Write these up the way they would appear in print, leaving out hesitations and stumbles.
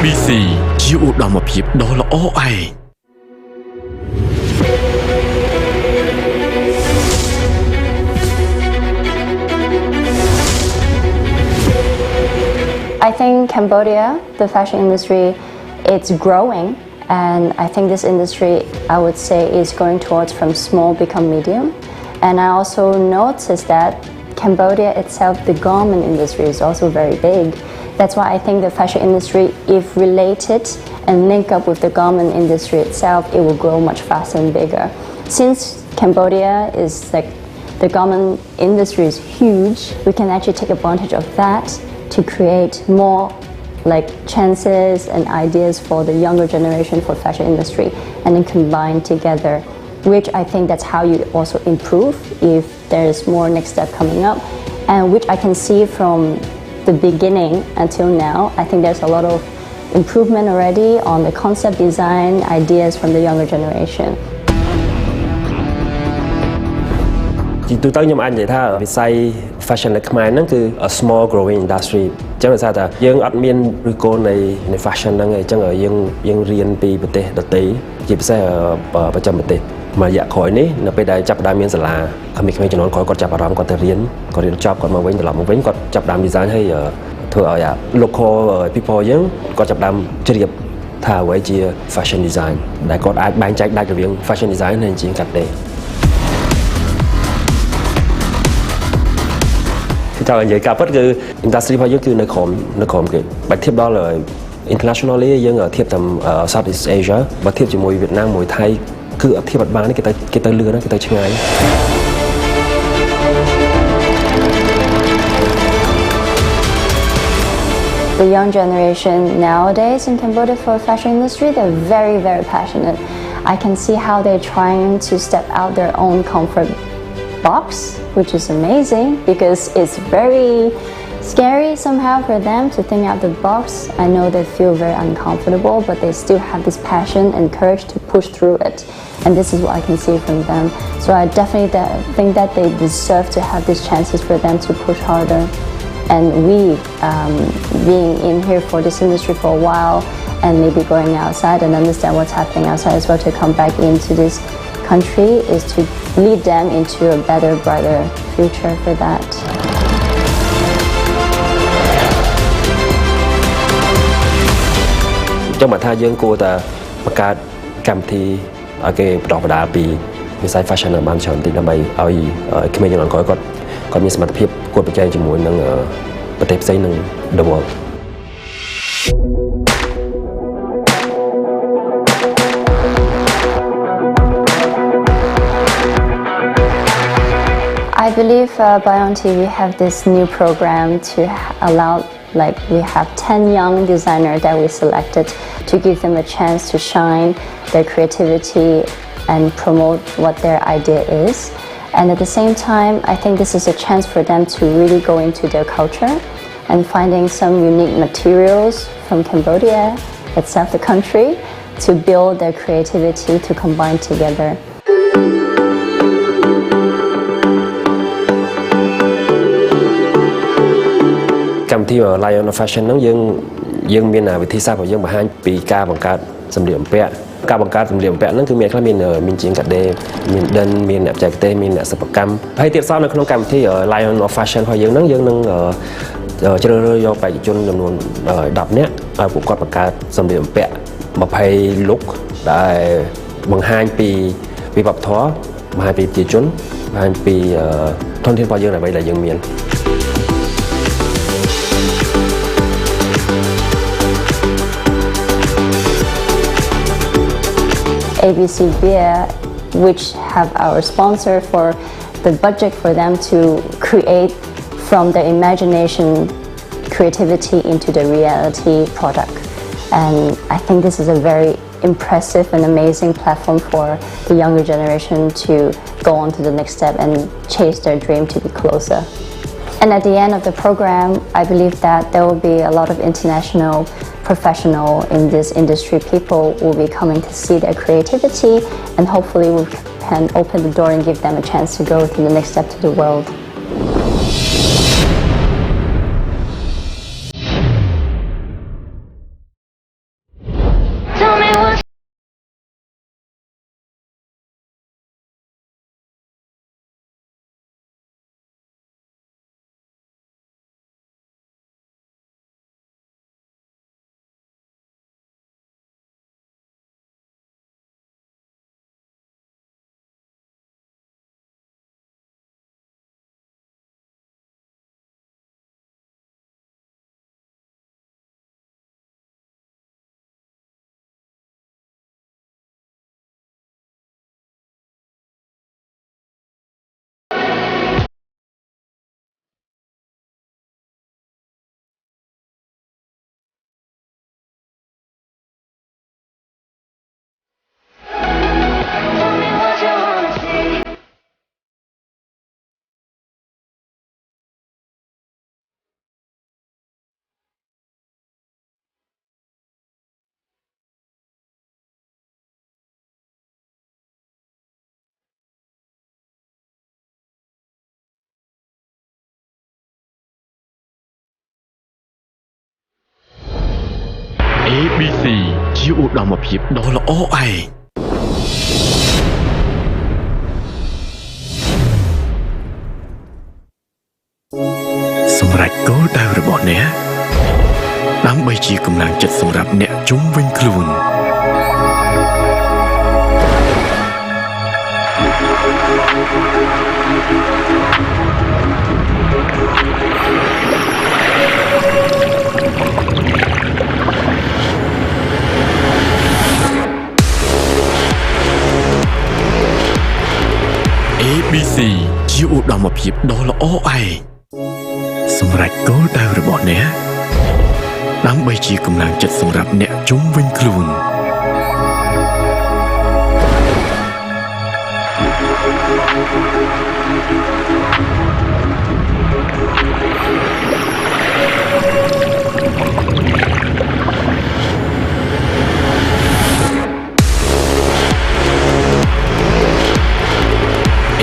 BC ជាឧត្តមភាពដ៏ល្អឯង I think Cambodia, the fashion industry, it's growing, and I think this industry, I would say, is going towards from small become medium. And I also noticed that Cambodia itself, the garment industry is also very big. That's why I think the fashion industry, if related and link up with the garment industry itself, it will grow much faster and bigger. Since Cambodia is like, the garment industry is huge, we can actually take advantage of that to create more like chances and ideas for the younger generation for fashion industry and then combine together, which I think that's how you also improve if there's more next step coming up, and which I can see from the beginning until now. I think there's a lot of improvement already on the concept design ideas from the younger generation. ទីទូទៅខ្ញុំអាចនិយាយថាវិស័យ fashion នៅខ្មែរហ្នឹងគឺ a small growing industry អញ្ចឹងដោយសារតែយើងអត់មានឫសគល់នៃ fashion ហ្នឹងឯងអញ្ចឹងយើងរៀនពីប្រទេសដទៃជាពិសេសប្រចាំប្រទេសមួយរយៈក្រោយនេះនៅពេលដែលចាប់ផ្ដើមមានសាលាក្មេងៗជំនាន់ក្រោយគាត់ចាប់អារម្មណ៍គាត់ទៅរៀនគាត់រៀនចប់គាត់មកវិញត្រឡប់មកវិញគាត់ចាប់ផ្ដើម design ហើយធ្វើឲ្យ local people យើងគាត់ចាប់ផ្ដើមជ្រាបថាអ្វីជា fashion design ដែលគាត់អាចបែងចែកដាច់រវាង fashion design និង engineering កាត់ដេរ ចង់និយាយការពិតគឺ industry របស់យើងគឺនៅក្រោមគេបើធៀបដល់ internationally យើងធៀបតាម Southeast Asia បើធៀបជាមួយវៀតណាមមួយថៃគឺអត់ធៀបអត់បានទេគេទៅលឿនគេទៅឆ្ងាយ The young generation nowadays in Cambodia for fashion industry, they're very, very passionate. I can see how they're trying to step out their own comfort box, which is amazing because it's very scary somehow for them to think out the box. I know they feel very uncomfortable, but they still have this passion and courage to push through it. And this is what I can see from them. So I definitely think that they deserve to have these chances for them to push harder. And we, being in here for this industry for a while and maybe going outside and understand what's happening outside as well to come back into this country is to lead them into a better, brighter future for that. ចង់មកថាយើងគួរតែបង្កើតកម្មវិធីឲ្យគេបន្តបណ្ដាលពីវិស័យ fashion បានច្រើនតិចដើម្បីឲ្យក្មេងជំនាន់ក្រោយគាត់មានសមត្ថភាពគួរប្រជែងជាមួយនឹងប្រទេសផ្សេងនឹង the world I believe Bayon TV have this new program to allow, like we have 10 young designers that we selected to give them a chance to shine their creativity and promote what their idea is. And at the same time, I think this is a chance for them to really go into their culture and finding some unique materials from Cambodia itself, the country, to build their creativity to combine together. កម្មវិធី Lion of Fashion ហ្នឹងយើងមានវិធីសាស្ត្ររបស់យើងបង្ហាញពីការបង្កើតសម្លៀកបំពាក់ការបង្កើតសម្លៀកបំពាក់ហ្នឹងគឺមានខ្លះមានជាងកាដេមានដិនមានអ្នកបច្ចេកទេសមានអ្នកសិប្បកម្មហើយទៀតសោះនៅក្នុងកម្មវិធី Lion of Fashion របស់យើងហ្នឹងយើងនឹងជ្រើសរើសយកបេក្ខជនចំនួន10នាក់ឲ្យពួកគាត់បង្កើតសម្លៀកបំពាក់20 look ដែលបង្ហាញពីវប្បធម៌បង្ហាញពីប្រជាជនបង្ហាញពីធនធានរបស់យើងអ្វីដែលយើងមាន ABC Beer, which have our sponsor for the budget for them to create from their imagination, creativity into the reality product. And I think this is a very impressive and amazing platform for the younger generation to go on to the next step and chase their dream to be closer. And at the end of the program, I believe that there will be a lot of international professional in this industry. People will be coming to see their creativity, and hopefully we can open the door and give them a chance to go to the next step to the world. ABC ជាឧត្តមភាពដ៏ល្អឯងសម្រាប់គោលដៅរបស់អ្នកដើម្បីជាកម្លាំងចិត្តសម្រាប់អ្នកជុំវិញខ្លួន ABC ជាឧត្តមភាពដ៏ល្អឯងសម្រាប់គោលដៅរបស់អ្នកដើម្បីជាកម្លាំងចិត្តសម្រាប់អ្នកជុំវិញខ្លួន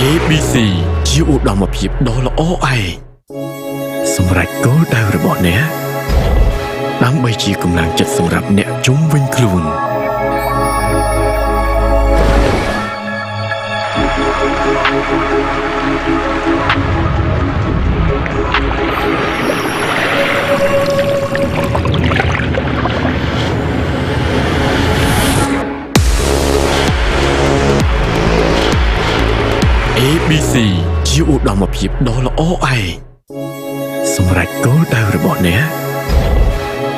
ABC ជាឧត្តមភាពដ៏ល្អឯងសម្រាប់គោលដៅរបស់អ្នកដើម្បីជាកម្លាំងចិត្តសម្រាប់អ្នកជុំវិញខ្លួន ABC ជាឧត្តមភាពដ៏ល្អឯងសម្រាប់គោលដៅរបស់អ្នក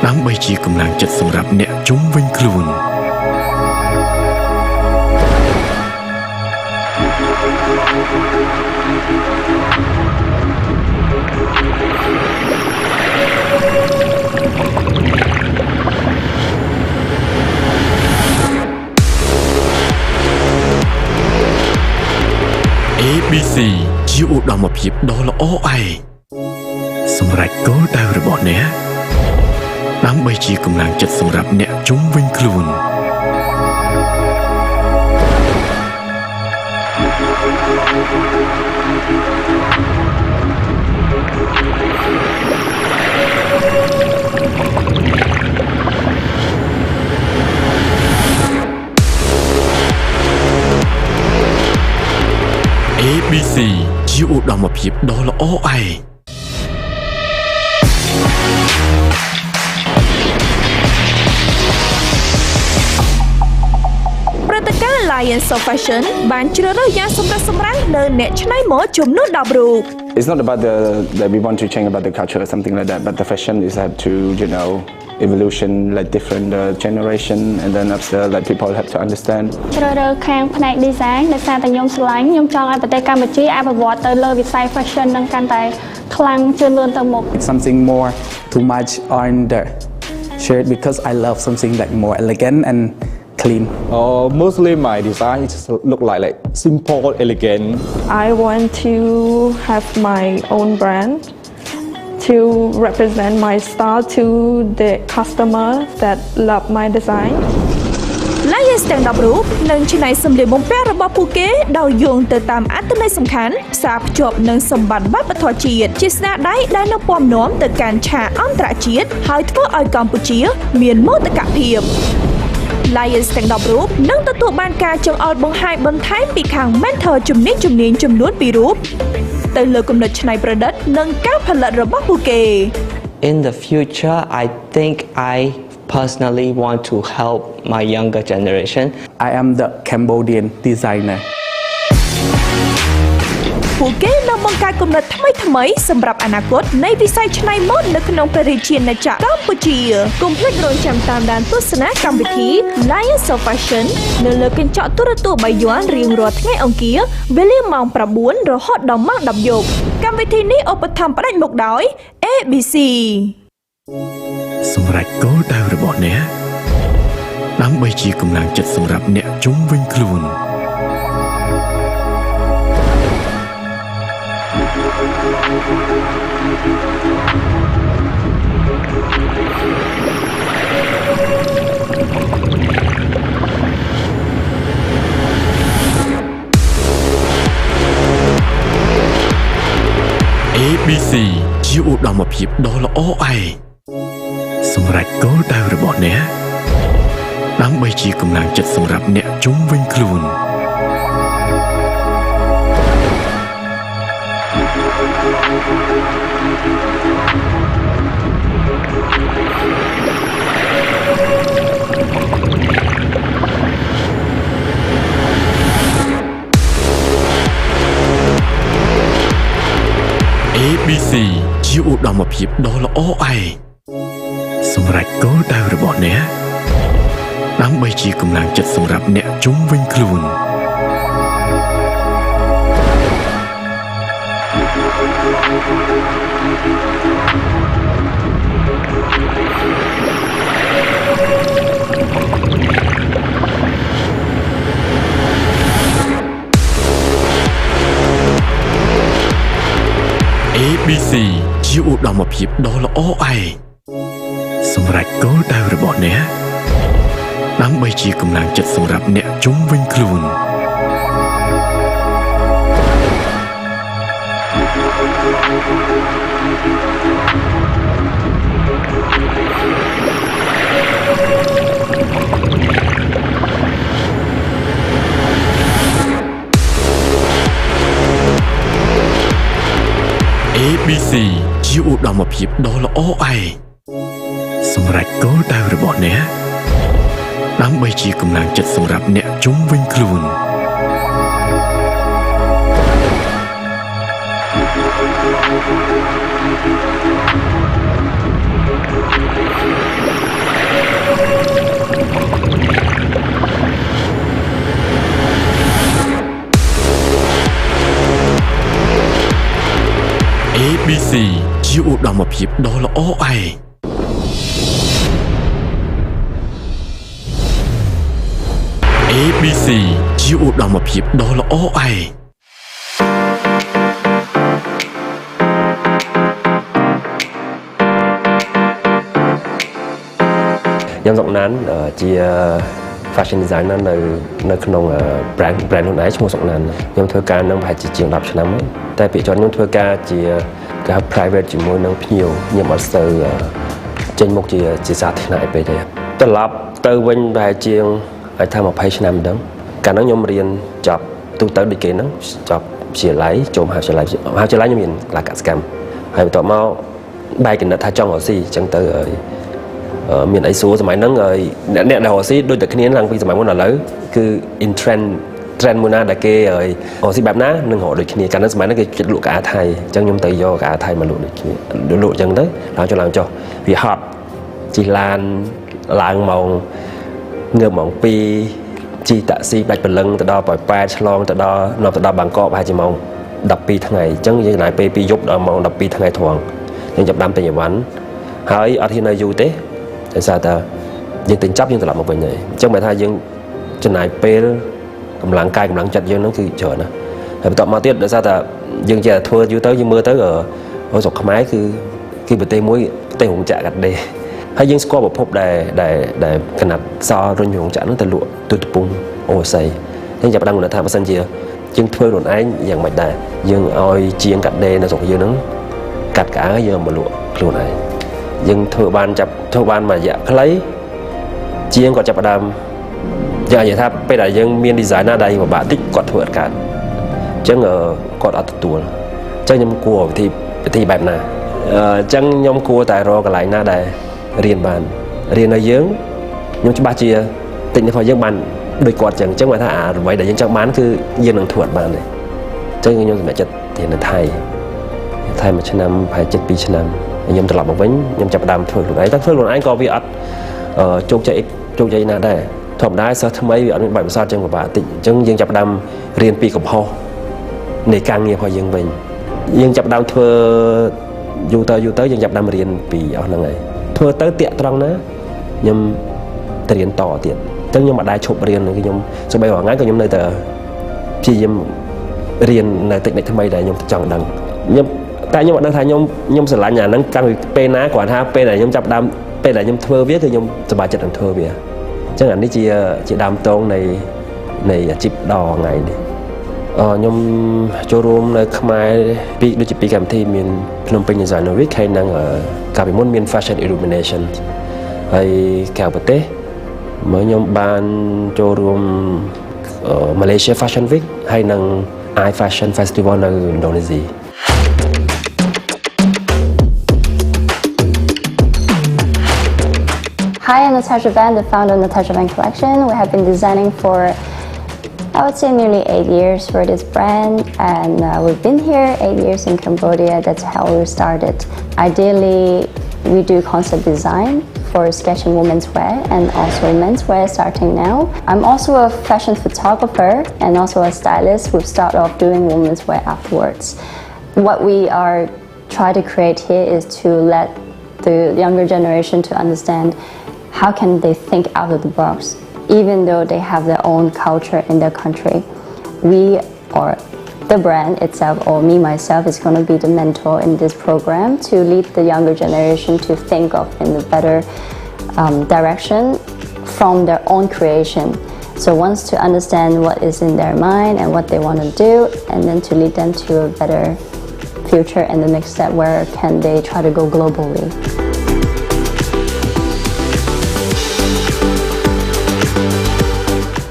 ដើម្បីជាកម្លាំងចិត្តសម្រាប់អ្នកជុំវិញខ្លួន ABC ជាឧត្តមភាពដ៏ល្អឯងសម្រាប់គោលដៅរបស់អ្នកដើម្បីជាកម្លាំងចិត្តសម្រាប់អ្នកជុំវិញខ្លួន ABC ជាឧត្តមភាពដ៏ល្អឯង Lions of Fashion បានជ្រើសរើសយ៉ាងសម្រិតសម្រាំងនៅអ្នកច្នៃម៉ូដចំនួន10រូប It's not about that we want to change about the culture or something like that, but the fashion is have to, evolution, like different generation, and then after, like people have to understand. ជ្រើសរើសខាងផ្នែក design ដោយសារតែខ្ញុំស្រឡាញ់ខ្ញុំចង់ឲ្យប្រទេសកម្ពុជាអភិវឌ្ឍទៅលើវិស័យ fashion នឹងកាន់តែខ្លាំងជឿនលឿនទៅមុខ It's something more too much on the shirt because I love something like more elegant and clean. Mostly my design just look like simple, elegant. I want to have my own brand to represent my style to the customer that love my design. Lions ទាំង10រូបនឹងច្នៃសម្លៀកបំពាក់របស់ពួកគេដោយយោងទៅតាមអត្ថន័យសំខាន់ផ្សារភ្ជាប់នឹងសម្បត្តិវប្បធម៌ជាតិជាស្នាដៃដែលនឹងពំនាំទៅកាន់ឆាកអន្តរជាតិហើយធ្វើឲ្យកម្ពុជាមានមោទកភាព Lions ទាំង10រូបនឹងទទួលបានការចង្អុលបង្ហាញបន្ថែមពីខាង mentor ជំនាញចំនួន2រូបទៅលើគំនិតច្នៃប្រឌិតនិងការផលិតរបស់ពួកគេ In the future, I think I personally want to help my younger generation. I am the Cambodian designer. ពួកគេនឹងបង្កើតគំនិតថ្មីៗសម្រាប់អនាគតនៃវិស័យច្នៃម៉ូដនៅក្នុងព្រះរាជាណាចក្រកម្ពុជាកុំភ្លេចរងចាំតាមដានទស្សនាកម្មវិធី Lions of Fashion នៅលើកញ្ចក់ទូរទស្សន៍បាយ័នរៀងរាល់ថ្ងៃអង្គារវេលាម៉ោង 9 រហូតដល់ម៉ោង 10 យប់កម្មវិធីនេះឧបត្ថម្ភផ្ដាច់មុខដោយ ABC សម្រាប់គោលដៅរបស់អ្នកដើម្បីជាកម្លាំងចិត្តសម្រាប់អ្នកជុំវិញខ្លួន ABC ជាឧត្តមភាពដ៏ល្អឯងសម្រាប់គោលដៅរបស់អ្នក ដើម្បីជាកម្លាំងចិត្តសម្រាប់អ្នកជុំវិញខ្លួន ABC ជាឧត្តមភាពដ៏ល្អឯងសម្រាប់គោលដៅរបស់អ្នកដើម្បីជាកម្លាំងចិត្តសម្រាប់អ្នកជុំវិញខ្លួន ABC ជាឧត្តមភាពដ៏ល្អឯងសម្រាប់គោលដៅរបស់អ្នកដើម្បីជាកម្លាំងចិត្តសម្រាប់អ្នកជុំវិញខ្លួន ABC ជាឧត្តមភាពដ៏ល្អឯងសម្រាប់គោលដៅរបស់អ្នកដើម្បីជាកម្លាំងចិត្តសម្រាប់អ្នកជុំវិញខ្លួន ABC ជាឧត្តមភាពដ៏ល្អឯង ABC ជាឧត្តមភាពដ៏ល្អឯង ខ្ញុំសុកណានជា fashion designer នៅក្នុង brand ខ្លួនឯងឈ្មោះសុកណានខ្ញុំធ្វើការនឹងប្រហែលជាជាង10ឆ្នាំហើយតែពីចុងខ្ញុំធ្វើការជាការ private ជាមួយនឹងភ្ញៀវខ្ញុំអត់ស្ទើរចេញមុខជាសាធារណៈពេកទេត្រឡប់ទៅវិញប្រហែលជាឲ្យថា20ឆ្នាំម្ដងកាលនោះខ្ញុំរៀនចប់ទូទៅដូចគេហ្នឹងចប់វិទ្យាល័យចូលមហាវិទ្យាល័យខ្ញុំមានឡាកសកម្មហើយបន្ទាប់មកបែរគណិតថាចង់រកស៊ីអញ្ចឹងទៅមានអីសួរសម័យហ្នឹងអ្នកដែលរកស៊ីដូចតែគ្នាឡើងពីសម័យមុនឥឡូវគឺ in trend មួយណាដែលគេរកស៊ីបែបណានឹងរកដូចគ្នាកាលនោះសម័យហ្នឹងគេចិត្តលក់កាថៃអញ្ចឹងខ្ញុំទៅយកកាថៃមកលក់ដូចគ្នាលក់អញ្ចឹងទៅឡើងចុះវាហត់ជិះឡានឡើងម៉ោងងើបម៉ោង2ជិះតាក់ស៊ីដាច់ព្រលឹងទៅដល់ប៉ោយប៉ែតឆ្លងទៅដល់បាងកកប្រហែលជាម៉ោង12ថ្ងៃអញ្ចឹងយើងចំណាយពេលពីយប់ដល់ម៉ោង12ថ្ងៃត្រង់យើងចាប់ដាំទិញអីវ៉ាន់ហើយអត់ហ៊ាននៅយូរទេដោយសារតែយើងទិញចាប់យើងត្រឡប់មកវិញហើយអញ្ចឹងបើថាយើងចំណាយពេលកម្លាំងកាយកម្លាំងចិត្តយើងហ្នឹងគឺច្រើនណាស់ហើយបន្ទាប់មកទៀតដោយសារតែយើងចេះតែធ្វើយូរទៅយើងមើលទៅស្រុកខ្មែរគឺប្រទេសមួយប្រទេសរោងចក្រកាត់ដេរហើយយើងស្គាល់ប្រភពដែលកណាត់សរុញរោងចក្រហ្នឹងទៅលក់ទូទៅពងអូស័យយើងចាប់ផ្ដើមគណថាបើសិនជាយើងធ្វើខ្លួនឯងយ៉ាងម៉េចដែរយើងឲ្យជាងកាត់ដេរនៅស្រុកយើងហ្នឹងកាត់កៅអៅយើងមកលក់ខ្លួនឯងយើងធ្វើបានមួយរយៈខ្លីជាងគាត់ចាប់ផ្ដើមយ៉ាងនិយាយថាពេលដែលយើងមាន designer ដែលពិបាកតិចគាត់ធ្វើអត់កើតអញ្ចឹងគាត់អត់ទទួលអញ្ចឹងខ្ញុំគួរវិធីបែបណាអញ្ចឹងខ្ញុំគួរតែរកកន្លែងណាដែលរៀនបានរៀននៅយើងខ្ញុំច្បាស់ជាតិចនេះផងយើងបានដូចគាត់អញ្ចឹងបើថាអ្វីដែលយើងចង់បានគឺយើងនឹងធ្វើអត់បានទេអញ្ចឹងខ្ញុំសម្រេចចិត្តរៀននៅថៃមួយឆ្នាំប្រហែល7 ឆ្នាំខ្ញុំត្រឡប់មកវិញខ្ញុំចាប់ផ្ដើមធ្វើខ្លួនឯងតែធ្វើខ្លួនឯងក៏វាអត់ជោគជ័យណាដែរធម្មតាសិស្សថ្មីវាអត់មានបទពិសោធន៍ចឹងពិបាកតិចអញ្ចឹងយើងចាប់ផ្ដើមរៀនពីកំហុសនៃការងាររបស់យើងវិញយើងចាប់ផ្ដើមធ្វើយូរទៅយើងចាប់ផ្ដើមរៀនពីអស់ហ្នឹងហើយធ្វើទៅតាក់ត្រង់ណាខ្ញុំទៅរៀនតទៀតអញ្ចឹងខ្ញុំអត់ដែរឈប់រៀនខ្ញុំសូម្បីរាល់ថ្ងៃក៏ខ្ញុំនៅតែព្យាយាមរៀននៅតិចថ្មីដែលខ្ញុំចង់ដឹងតែខ្ញុំអត់ដឹងថាខ្ញុំស្រឡាញ់អាហ្នឹងតាំងពីពេលណាគ្រាន់ថាពេលដែលខ្ញុំចាប់ដើមពេលដែលខ្ញុំធ្វើវាគឺខ្ញុំសប្បាយចិត្តនឹងធ្វើវាអញ្ចឹងអានេះជាដើមតងនៃអាជីពដល់ថ្ងៃនេះខ្ញុំចូលរួមនៅខ្មែរដូចជាពីកម្មវិធីមានភ្នំពេញ Designer Week ហើយនឹងកាលពីមុនមាន Fashion Illumination ហើយក្រៅប្រទេស mới nhóm ban cho room Malaysia Fashion Week hay năng I Fashion Festival ở Indonesia. Hi, I'm Natasha Van, the founder of Natasha Van Collection. We have been designing for, I would say, nearly 8 years for this brand, and we've been here 8 years in Cambodia. That's how we started. Ideally, we do concept design for sketching women's wear and also menswear starting now. I'm also a fashion photographer and also a stylist. We've started off doing women's wear afterwards. What we are trying to create here is to let the younger generation to understand how can they think out of the box, even though they have their own culture in their country. We, or the brand itself, or me myself, is going to be the mentor in this program to lead the younger generation to think of in a better direction from their own creation. So once to understand what is in their mind and what they want to do, and then to lead them to a better future and the next step where can they try to go globally.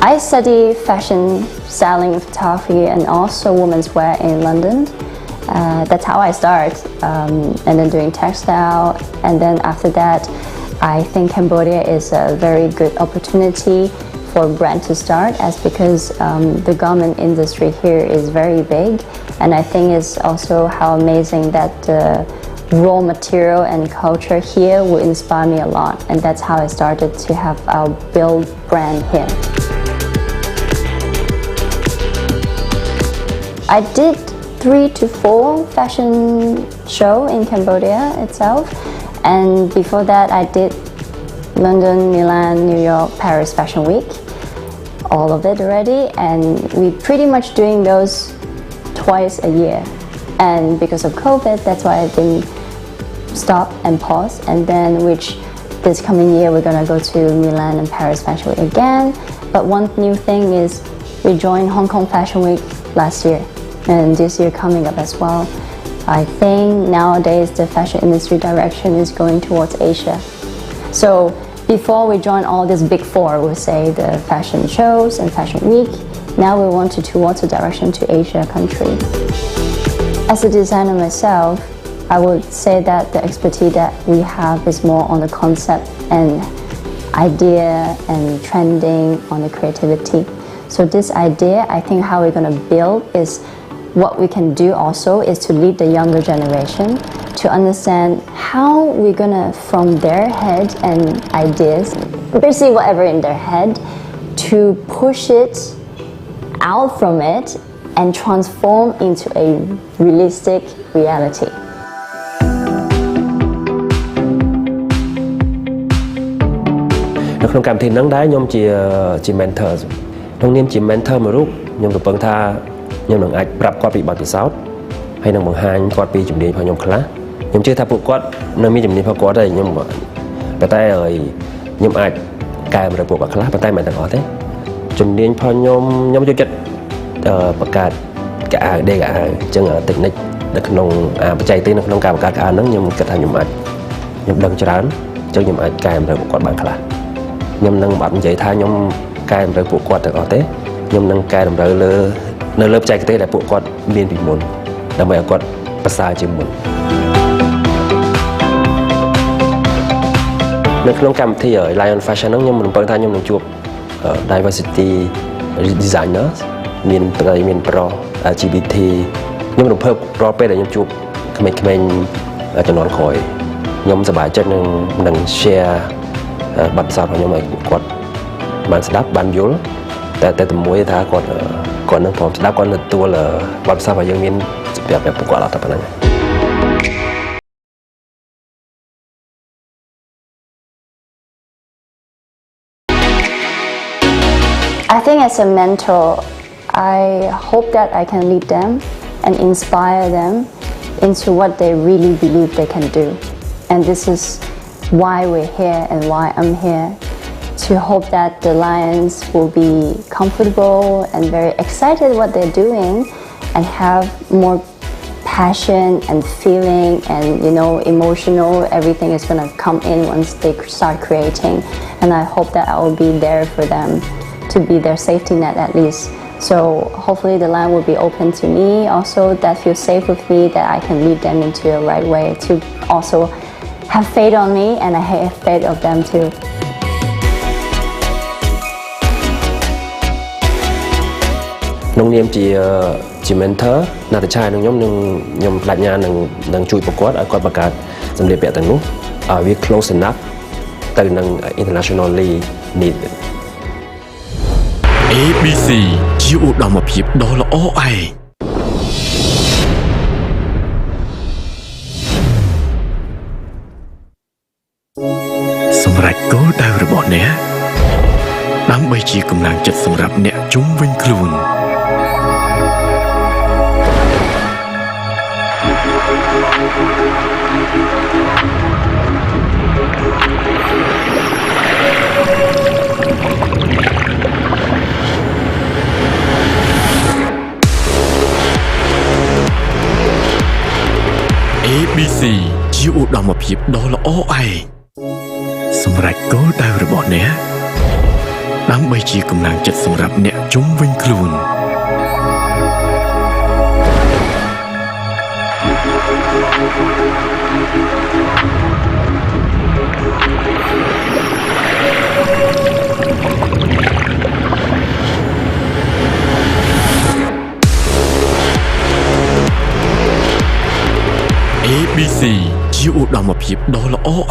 I study fashion, styling, photography, and also women's wear in London. That's how I start, and then doing textile. And then after that, I think Cambodia is a very good opportunity for a brand to start, as because the garment industry here is very big. And I think it's also how amazing that the raw material and culture here will inspire me a lot. And that's how I started to have our build brand here. I did 3 to 4 fashion show in Cambodia itself, and before that I did London, Milan, New York, Paris Fashion Week, all of it already, and we pretty much doing those twice a year. And because of COVID, that's why I've been stopped and paused, and then which this coming year we're gonna go to Milan and Paris Fashion Week again. But one new thing is we joined Hong Kong Fashion Week last year, and this year coming up as well. I think nowadays the fashion industry direction is going towards Asia. So before we join all this big four, we'll say the fashion shows and fashion week, now we want to towards the direction to Asia country. As a designer myself, I would say that the expertise that we have is more on the concept and idea and trending on the creativity. So this idea, I think how we're going to build is what we can do also is to lead the younger generation to understand how we're going to, from their head and ideas, basically whatever in their head, to push it out from it and transform into a realistic reality. Trong cảm thì nắng đá nhóm chỉ mentor, trong niềm chỉ mentor một lúc nhóm được băng tha nhóm được ai pรับqua bị bạt bị sáo, hay năng bằng hai qua bị chụp điện vào nhóm khá, nhóm chưa tháp phụ quát năng mi chụp điện vào quát đây nhóm bà tay ở nhóm ai cài một bộ bạc khá bà tay mình đang có thế, chụp điện vào nhóm cho chất bạc cát cả đây cả chân ở tỉnh này được nông chạy tới nông cà bạc cả nắng nhóm kết thành nhóm đằng trán cho nhóm ai cài một bộ quát bằng khá. Nhưng nâng bạn dạy tha nhóm cài một bộ quạt được ở thế nhưng nâng cài đồng đời nơi lớp chạy cái thế là bộ quạt miền bị muốn là mấy quạt bắt xa chừng muốn nâng không cầm thì ở Lion Fashion nhưng mình bận thay nhưng mình chụp diversity designers miền tây miền pro LGBT nhưng mình phơi pro pe để nhóm chụp mình cho nó khỏi nhóm sờ bài chân nâng share bật sao vào nhóm này quạt bạn sẽ đáp ban vôแต่แต่มวยท่าก่อนนึงผมจะได้ก่อนตัวเลยวันสาวยังมีแบบประกวดอะไรต่างๆ I think as a mentor, I hope that I can lead them and inspire them into what they really believe they can do. And this is why we're here and why I'm here, to hope that the Lions will be comfortable and very excited what they're doing and have more passion and feeling and emotional, everything is going to come in once they start creating, and I hope that I will be there for them to be their safety net at least. So hopefully the land will be open to me also, that feels safe with me, that I can lead them into the right way, to also have faith on me and I have faith of them too. ក្នុងនាមជា mentor ណាតឆាយនឹងខ្ញុំបដិញ្ញានឹងជួយប្រកួតឲ្យគាត់បង្កើតសម្លៀកបំពាក់ទាំងនោះឲ្យវា close enough ទៅនឹង internationally need ABC ជាឧត្តមភាពដ៏ល្អឯងសម្រាប់គោលដៅរបស់អ្នកដើម្បីជាកម្លាំងចិត្តសម្រាប់អ្នកជុំវិញខ្លួន ABC ជាឧត្តមភាពដ៏ល្អឯងសម្រាប់គោលដៅរបស់អ្នកដើម្បីជាកម្លាំងចិត្តសម្រាប់អ្នកជុំវិញខ្លួន ABC ជាឧត្តមភាពដ៏ល្អឯង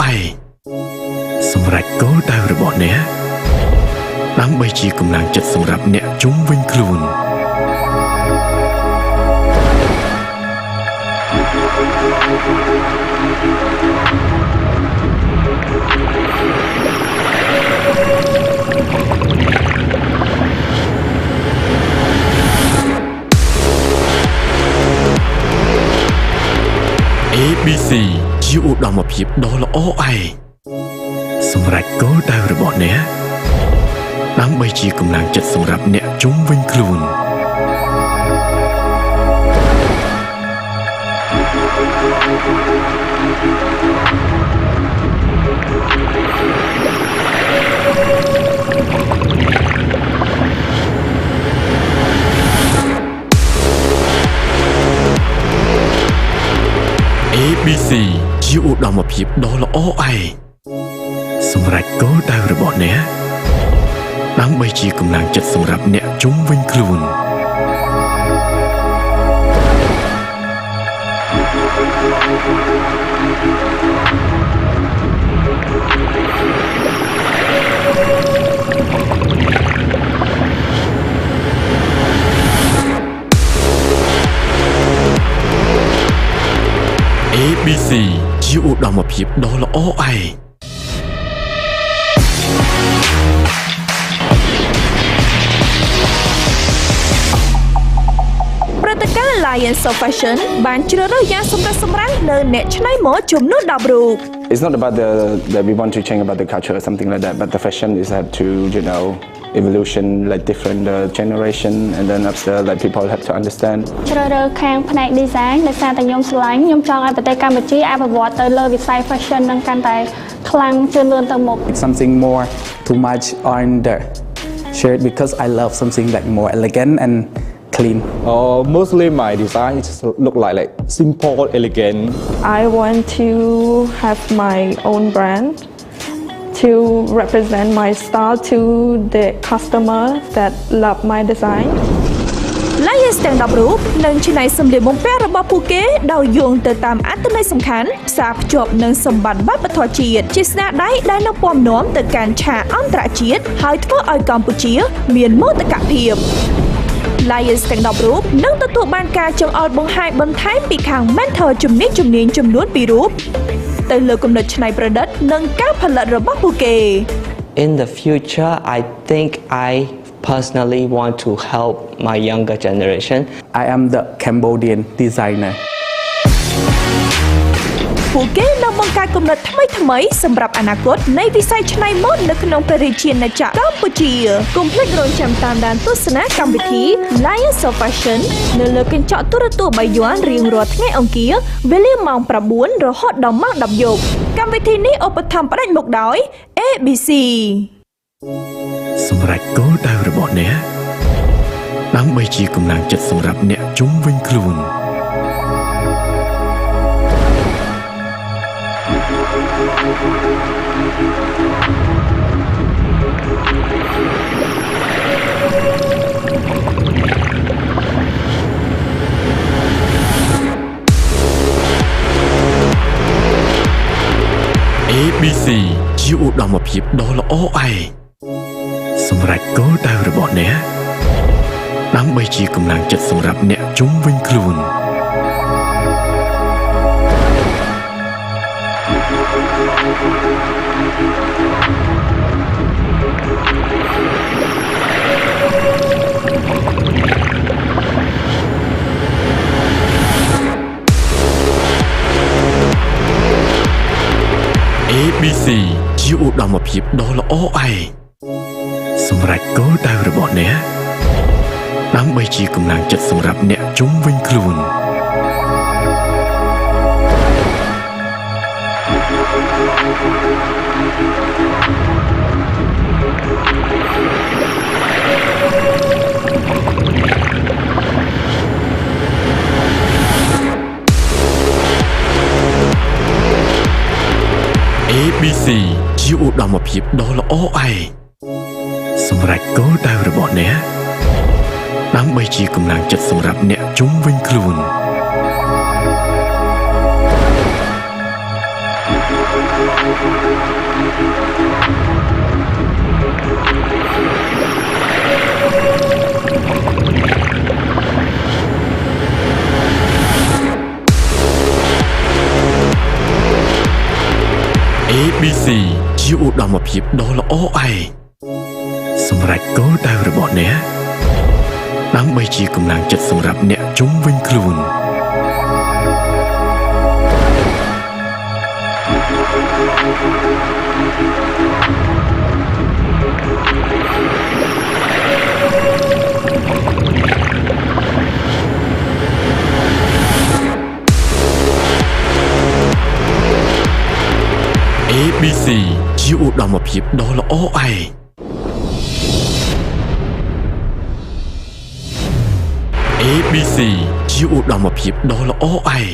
សម្រាប់គោលដៅរបស់អ្នកដើម្បីជាកម្លាំងចិត្តសម្រាប់អ្នកជុំវិញខ្លួន ABC ជាឧត្តមភាពដ៏ល្អឯងសម្រាប់គោលដៅរបស់អ្នកដើម្បីជាកម្លាំងចិត្តសម្រាប់អ្នកជុំវិញខ្លួន ABC ជាឧត្តមភាពដ៏ល្អឯងសម្រាប់គោលដៅរបស់អ្នកដើម្បីជាកម្លាំងចិត្តសម្រាប់អ្នកជុំវិញខ្លួន ABC ជាឧត្តមភាពដ៏ល្អឯង ព្រឹត្តិការណ៍ Lions of Fashion បានជ្រើសរើសយ៉ាងសម្រិតសម្រាំងនៅអ្នកច្នៃម៉ូដចំនួន10រូប It's not about that we want to change about the culture or something like that, but the fashion is have to, evolution, like different generation, and then after, like people have to understand. ជ្រើសរើសខាងផ្នែក design ដោយសារតែខ្ញុំស្រឡាញ់ខ្ញុំចង់ឲ្យប្រទេសកម្ពុជាអភិវឌ្ឍទៅលើវិស័យ fashion នឹងកាន់តែខ្លាំងជាងលឿនទៅមុខ It's something more too much on the shirt because I love something like more elegant and clean. Mostly my design is look like simple, elegant. I want to have my own brand to represent my style to the customer that love my design. Lions ទាំង10រូបនឹងច្នៃសម្លៀកបំពាក់របស់ពួកគេដោយយោងទៅតាមអត្ថន័យសំខាន់ផ្សារភ្ជាប់នឹងសម្បត្តិវប្បធម៌ជាតិជាស្នាដៃដែលនឹងពំនាំទៅកាន់ឆាកអន្តរជាតិហើយធ្វើឲ្យកម្ពុជាមានមោទកភាព Lions ទាំង10រូបនឹងទទួលបានការចង្អុលបង្ហាញបន្ថែមពីខាង mentor ជំនាញចំនួន2រូបទៅលើគំនិតច្នៃប្រឌិតនិងការផលិតរបស់ពួកគេ In the future, I think I personally want to help my younger generation. I am the Cambodian designer. ពួកគេនឹងបង្កើតគំនិតថ្មីៗសម្រាប់អនាគតនៃវិស័យច្នៃម៉ូដនៅក្នុងព្រះរាជាណាចក្រកម្ពុជាកុំភ្លេចរងចាំតាមដានទស្សនាកម្មវិធី Lions of Fashion នៅលើកញ្ចក់ទូរទស្សន៍បាយ័នរៀងរាល់ថ្ងៃអង្គារវេលាម៉ោង 9 រហូតដល់ម៉ោង 10 យប់កម្មវិធីនេះឧបត្ថម្ភផ្ដាច់មុខដោយ ABC សម្រាប់គោលដៅរបស់អ្នកដើម្បីជាកម្លាំងចិត្តសម្រាប់អ្នកជុំវិញខ្លួន ABC ជាឧត្តមភាពដ៏ល្អឯងសម្រាប់គោលដៅរបស់អ្នកដើម្បីជាកម្លាំងចិត្តសម្រាប់អ្នកជុំវិញខ្លួន ABC ជាឧត្តមភាពដ៏ល្អឯងសម្រាប់គោលដៅរបស់អ្នកដើម្បីជាកម្លាំងចិត្តសម្រាប់អ្នកជុំវិញខ្លួន ABC ជាឧត្តមភាពដ៏ល្អឯងសម្រាប់គោលដៅរបស់អ្នកដើម្បីជាកម្លាំងចិត្តសម្រាប់អ្នកជុំវិញខ្លួន ABC ជាឧត្តមភាពដ៏ល្អឯងសម្រាប់គោលដៅរបស់អ្នកដើម្បីជាកម្លាំងចិត្តសម្រាប់អ្នកជុំវិញខ្លួន ABC ជាឧត្តមភាពដ៏ល្អឯង ABC ជាឧត្តមភាពដ៏ល្អឯង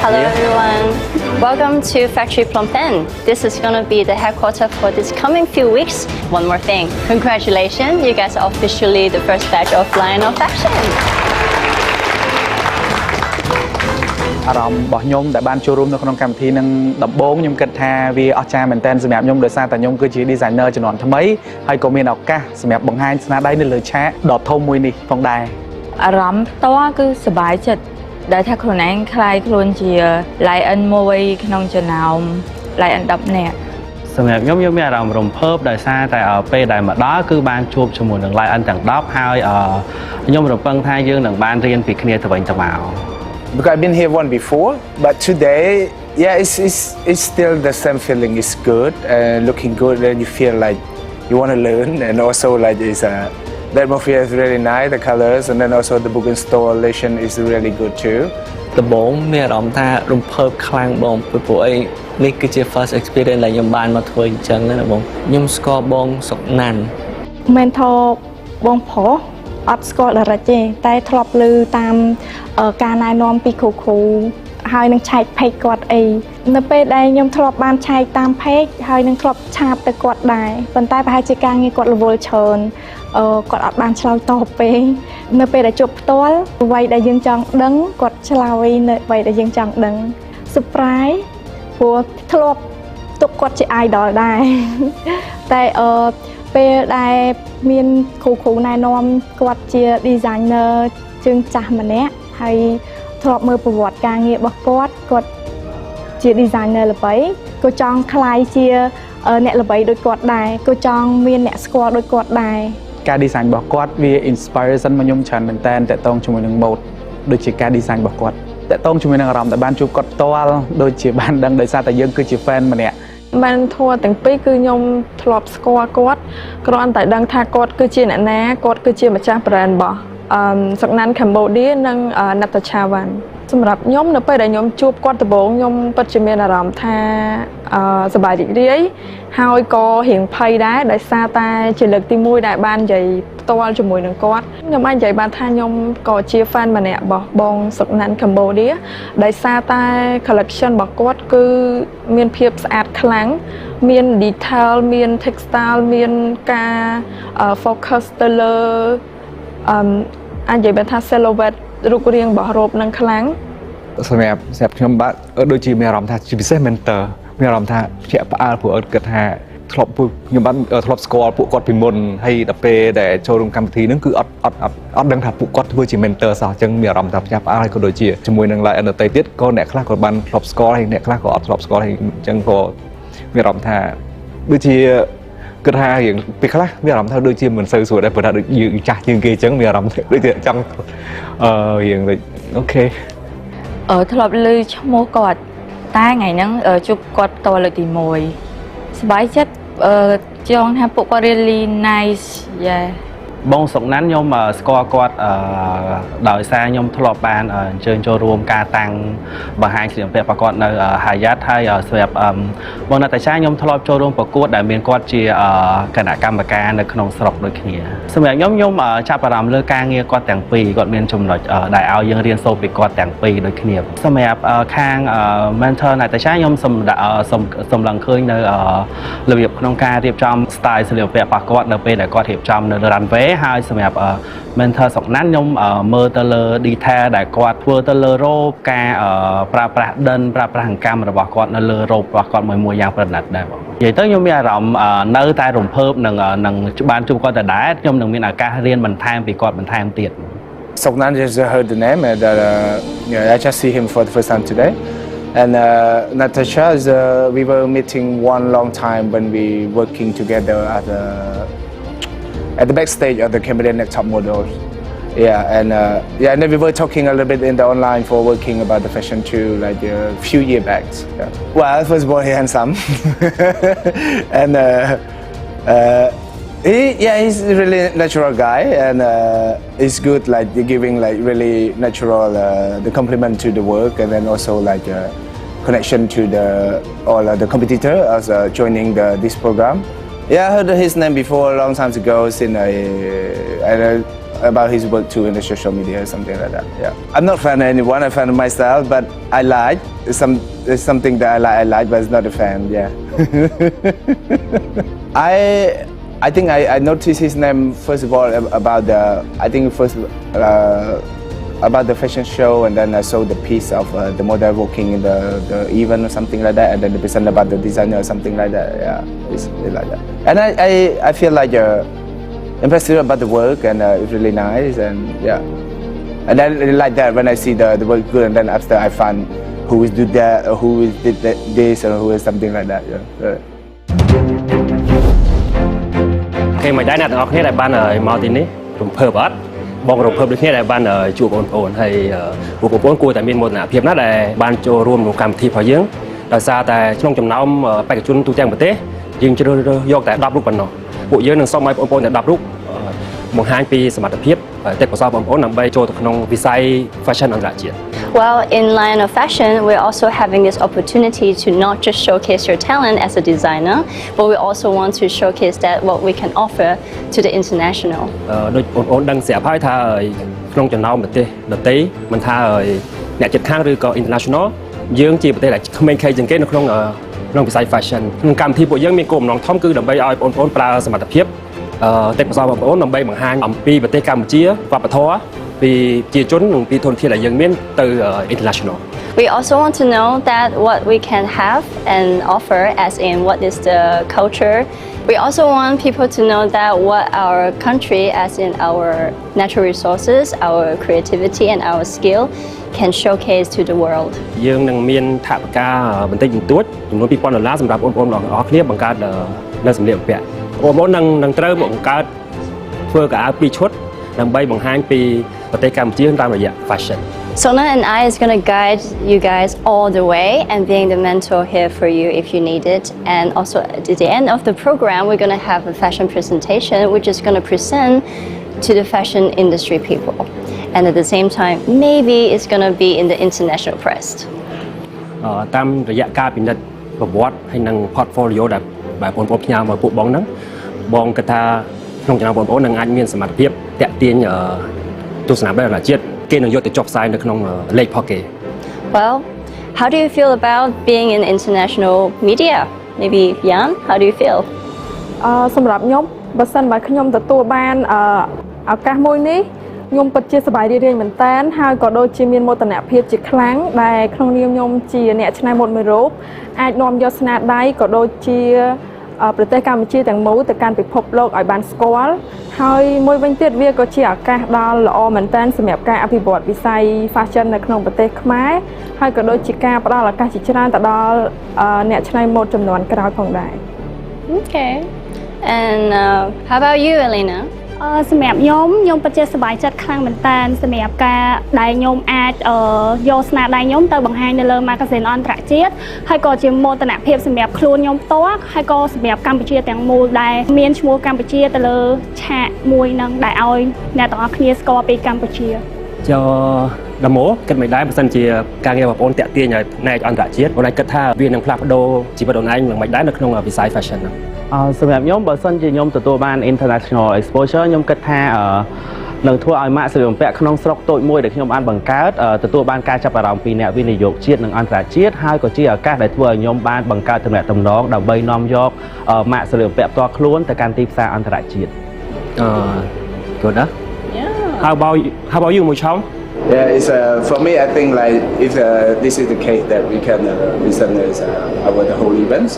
Hello everyone, welcome to Factory Phnom Penh. This is going to be the headquarters for this coming few weeks. One more thing, congratulations, you guys are officially the first batch of Lion of Fashion. អារម្មណ៍របស់ខ្ញុំដែលបានចូលរួមនៅក្នុងកម្មវិធីនឹងដំបូងខ្ញុំគិតថាវាអស្ចារ្យមែនទែនសម្រាប់ខ្ញុំដោយសារតែខ្ញុំគឺជា designer ជំនាន់ថ្មីហើយក៏មានឱកាសសម្រាប់បង្ហាញស្នាដៃនៅលើឆាកដ៏ធំមួយនេះផងដែរអារម្មណ៍ផ្ទាល់គឺសប្បាយចិត្តដែលថាខ្លួនឯងខ្លាយខ្លួនជា Lion មួយក្នុងចំណោម Lion 10 នាក់សម្រាប់ខ្ញុំមានអារម្មណ៍រំភើបដោយសារតែពេលដែលមកដល់គឺបានជួបជាមួយនឹង Lion ទាំង10ហើយខ្ញុំរំពឹងថាយើងនឹងបានរៀនពីគ្នាទៅវិញទៅមក Because I've been here once before, but today, yeah, it's still the same feeling. It's good and looking good, and you feel like you want to learn, and also like the atmosphere is really nice, the colors, and then also the book installation is really good too. ដំបូងមានអារម្មណ៍ថារំភើបខ្លាំងបងព្រោះអីនេះគឺជា first experience ដែលខ្ញុំបានមកធ្វើអញ្ចឹងណាបងខ្ញុំស្គាល់បងសុកណាន់មិនថោបងប្រុសអត់ស្គាល់ដរិចទេតែធ្លាប់ឮតាមការណែនាំពីគ្រូហើយនឹងឆែក page គាត់អីនៅពេលដែលខ្ញុំធ្លាប់បានឆែកតាម page ហើយនឹងធ្លាប់ឆាតទៅគាត់ដែរប៉ុន្តែប្រហែលជាការងារគាត់រវល់ច្រើនគាត់អត់បានឆ្លើយតបពេកនៅពេលដែលជួបផ្ទាល់អ្វីដែលយើងចង់ដឹងគាត់ឆ្លើយនៅអ្វីដែលយើងចង់ដឹង surprise ព្រោះធ្លាប់ ទុកគាត់ជា idol ដែរតែពេលដែលមានគ្រូណែនាំគាត់ជា designer ជើងចាស់ម្នាក់ហើយធ្លាប់មើលប្រវត្តិការងាររបស់គាត់ជា designer ល្បីក៏ចង់ក្លាយជាអ្នកល្បីដូចគាត់ដែរក៏ចង់មានអ្នកស្គាល់ដូចគាត់ដែរការ design របស់គាត់វា inspiration មកខ្ញុំច្រើនមែនតើតកតងជាមួយនឹង mode ដូចជាការ design របស់គាត់តកតងជាមួយនឹងអារម្មណ៍ដែលបានជួបគាត់ផ្ទាល់ដូចជាបានដឹងដោយសារតែយើងគឺជា fan ម្នាក់បានធัวទាំងពីរគឺខ្ញុំធ្លាប់ស្គាល់គាត់គ្រាន់តែដឹងថាគាត់គឺជាអ្នកណាគាត់គឺជាម្ចាស់ brand របស់សក្តាន Cambodia និង Natasha Wan សម្រាប់ខ្ញុំនៅពេលដែលខ្ញុំជួបគាត់ដំបូងខ្ញុំពិតជាមានអារម្មណ៍ថាសប្បាយរីករាយហើយក៏រៀងភ័យដែរដោយសារតែជាលើកទី1ដែលបាននិយាយផ្ទាល់ជាមួយនឹងគាត់ខ្ញុំអាចនិយាយបានថាខ្ញុំក៏ជា fan ម្នាក់របស់បងសក្តាន Cambodia ដោយសារតែ collection របស់គាត់គឺមានភាពស្អាតខ្លាំងមាន detail មាន textile មានការ focus ទៅលើអាចនិយាយបានថា silhouette រូបរាងរបស់រ៉ូបនឹងខ្លាំងសម្រាប់ខ្ញុំបាទដូចជាមានអារម្មណ៍ថាជាពិសេស mentor មានអារម្មណ៍ថាភ្ញាក់ផ្អើលព្រោះគិតថាធ្លាប់ខ្ញុំបានធ្លាប់ស្គាល់ពួកគាត់ពីមុនហើយដល់ពេលដែលចូលរួមកម្មវិធីហ្នឹងគឺអត់ដឹងថាពួកគាត់ធ្វើជា mentor សោះអញ្ចឹងមានអារម្មណ៍ថាភ្ញាក់ផ្អើលហើយក៏ដូចជាជាមួយនឹង live entertain ទៀតក៏អ្នកខ្លះក៏បានធ្លាប់ស្គាល់ហើយអ្នកខ្លះក៏អត់ធ្លាប់ស្គាល់ហើយអញ្ចឹងក៏មានអារម្មណ៍ថាដូចជាគិតថារៀងពេលខ្លះមានអារម្មណ៍ថាដូចជាមិនសូវស្រួលដែរព្រោះថាដូចយើងចាស់ជាងគេអញ្ចឹងមានអារម្មណ៍ដូចជាចង់រៀងដូចអូខេធ្លាប់ឮឈ្មោះគាត់តែថ្ងៃហ្នឹងជួបគាត់តលើកទី1សប្បាយចិត្តចង់ថាពួកគាត់ really nice បងសុកណាន់ខ្ញុំស្គាល់គាត់ដោយសារខ្ញុំធ្លាប់បានអញ្ជើញចូលរួមការតាំងបង្ហាញស្លៀកពាក់របស់គាត់នៅ Hayat ហើយសម្រាប់បងណាតាចាខ្ញុំធ្លាប់ចូលរួមប្រកួតដែលមានគាត់ជាគណៈកម្មការនៅក្នុងស្រុកដូចគ្នាសម្រាប់ខ្ញុំចាប់អារម្មណ៍លើការងារគាត់ទាំងពីរគាត់មានចំណុចដែលឲ្យយើងរៀនសូត្រពីគាត់ទាំងពីរដូចគ្នាសម្រាប់ខាង mentor ណាតាចាខ្ញុំសម្លឹងឃើញនៅរបៀបក្នុងការរៀបចំ style ស្លៀកពាក់របស់គាត់នៅពេលដែលគាត់រៀបចំនៅ runway ហើយសម្រាប់ mentor សុកណាន់ខ្ញុំមើលទៅលើ detail ដែលគាត់ធ្វើទៅលើរ៉ូបការប្រើប្រាស់ដិនប្រើប្រាស់អង្កាំរបស់គាត់នៅលើរ៉ូបរបស់គាត់មួយយ៉ាងប្រណិតដែរបងនិយាយទៅខ្ញុំមានអារម្មណ៍នៅតែរំភើបនឹងបានជួបគាត់ដដែលខ្ញុំនឹងមានឱកាសរៀនបន្ថែមពីគាត់បន្ថែមទៀត Soknan just heard the name and I just see him for the first time today and Natasha we were meeting one long time when we working together at the backstage of the Cambodian Next Top Models. Yeah, and and then we were talking a little bit in the online for working about the fashion too, like a few years back. Yeah. Well, first of all, he's handsome, and he's a really natural guy, and it's good, like giving like really natural the compliment to the work, and then also like connection to all the competitor as joining this program. Yeah, I heard his name before a long time ago, about his work too in the social media or something like that. Yeah, I'm not a fan of anyone. I'm a fan of myself, but I like it's something that I like, but it's not a fan. Yeah, I think I noticed his name first of all about about the fashion show, and then I saw the piece of the model walking in the event or something like that, and then the present about the designer or something like that. Yeah, it's like that. And I feel like impressed about the work, and it's really nice, and yeah. And then like that when I see the work good, and then after I find who is did that, or who is did this, or who is something like that. Yeah. គេមិនដែរអ្នកទាំងអស់គ្នាដែលបានមកទីនេះរំភើបអត់បងរំភើបដូចគ្នាដែលបានជួបបងប្អូនហើយបងប្អូនគួរតែមានមោទនភាពណាស់ដែលបានចូលរួមក្នុងកម្មវិធីរបស់យើងដោយសារតែក្នុងចំណោមបេក្ខជនទូទាំងប្រទេសយើងជ្រើសរើសយកតែ10រូបប៉ុណ្ណោះពួកយើងនឹងសូមឲ្យបងប្អូនតែ10រូបបង្ហាញពីសមត្ថភាពទេពកោសល្យបងប្អូនដើម្បីចូលទៅក្នុងវិស័យ fashion អន្តរជាតិ Well, in line of fashion, we're also having this opportunity to not just showcase your talent as a designer, but we also want to showcase that what we can offer to the international. ដូចបងប្អូនដឹងស្រាប់ហើយថាក្នុងចំណោមប្រទេសដទៃមិនថាអ្នកជិតខាងឬក៏ international យើងជាប្រទេសដែលក្មេងខេជាងគេនៅក្នុងវិស័យ fashion ក្នុងកម្មវិធីពួកយើងមានគោលបំណងធំគឺដើម្បីឲ្យបងប្អូនប្រើសមត្ថភាពទេពកោសល្យបងប្អូនដើម្បីបង្ហាញអំពីប្រទេសកម្ពុជាវប្បធម៌ពីជាជននិងពីធនធានដែលយើងមានទៅ international We also want to know that what we can have and offer, as in what is the culture. We also want people to know that what our country, as in our natural resources, our creativity and our skill, can showcase to the world. យើងនឹងមានថវិកាបន្តិចបន្តួចចំនួន$2,000សម្រាប់បងប្អូនទាំងអស់គ្នាបង្កើតនៅសម្លៀកបំពាក់បងប្អូននឹងត្រូវបង្កើតធ្វើកៅអៅ2ឈុតដើម្បីបង្ហាញពីប្រទេសកម្ពុជាតាមរយៈ fashion. Sona and I is going to guide you guys all the way and being the mentor here for you if you need it. And also at the end of the program, we're going to have a fashion presentation which is going to present to the fashion industry people. And at the same time, maybe it's going to be in the international press. តាមរយៈការពិនិត្យប្រវត្តិហើយនិង portfolio ដែលបងប្អូនផ្ញើមកពួកបងហ្នឹងបងគិតថាក្នុងចំណោមបងប្អូននឹងអាចមានសមត្ថភាពតាក់ទាញទស្សនវិស័យអន្តរជាតិគេនឹងយកទៅចុះផ្សាយនៅក្នុងលេខផកគេ Well, how do you feel about being in international media? Maybe Jan, how do you feel? សម្រាប់ខ្ញុំបើសិនបើខ្ញុំទទួលបានឱកាសមួយនេះខ្ញុំពិតជាសប្បាយរីករាយមែនតើហើយក៏ដូចជាមានមោទនភាពជាខ្លាំងដែលក្នុងនាមខ្ញុំជាអ្នកច្នៃម៉ូដមួយរូបអាចនាំយកស្នាដៃក៏ដូចជាប្រទេសកម្ពុជាទាំងមូលទៅកាន់ពិភពលោកឲ្យបានស្គាល់ហើយមួយវិញទៀតវាក៏ជាឱកាសដ៏ល្អមែនទែនសម្រាប់ការអភិវឌ្ឍវិស័យ fashion នៅក្នុងប្រទេសខ្មែរហើយក៏ដូចជាការផ្ដល់ឱកាសជាច្រើនទៅដល់អ្នកច្នៃម៉ូដចំនួនក្រោយផងដែរ Okay. And how about you, Elena? សម្រាប់ខ្ញុំពិតជាសប្បាយចិត្តខ្លាំងមែនតើសម្រាប់ការដែលខ្ញុំអាចយកស្នាដៃខ្ញុំទៅបង្ហាញនៅលើ magazine អន្តរជាតិហើយក៏ជាមោទនភាពសម្រាប់ខ្លួនខ្ញុំផ្ទាល់ហើយក៏សម្រាប់កម្ពុជាទាំងមូលដែលមានឈ្មោះកម្ពុជាទៅលើឆាកមួយនឹងដែលឲ្យអ្នកទាំងអស់គ្នាស្គាល់ពីកម្ពុជាដំណោគិតមិនដែរបើសិនជាការងារបងប្អូនតាក់ទាញឲ្យផ្នែកអន្តរជាតិបងឯងគិតថាវានឹងផ្លាស់ប្ដូរជីវិតបងឯងនឹងមិនដែរនៅក្នុងវិស័យ fashion ហ្នឹងសម្រាប់ខ្ញុំបើសិនជាខ្ញុំទទួលបាន international exposure ខ្ញុំគិតថានឹងធ្វើឲ្យម៉ាកសម្លៀកបំពាក់ក្នុងស្រុកតូចមួយដែលខ្ញុំបានបង្កើតទទួលបានការចាប់អារម្មណ៍ពីអ្នកវិនិយោគជាតិនិងអន្តរជាតិហើយក៏ជាឱកាសដែលធ្វើឲ្យខ្ញុំបានបង្កើតទំនាក់ទំนงដើម្បីនាំយកម៉ាកសម្លៀកបំពាក់ផ្ទាល់ខ្លួនទៅកាន់ទីផ្សារអន្តរជាតិGood enough? Yeah. How about you, Muchong? Yeah, it's for me. I think like if this is the case that we can present as our the whole events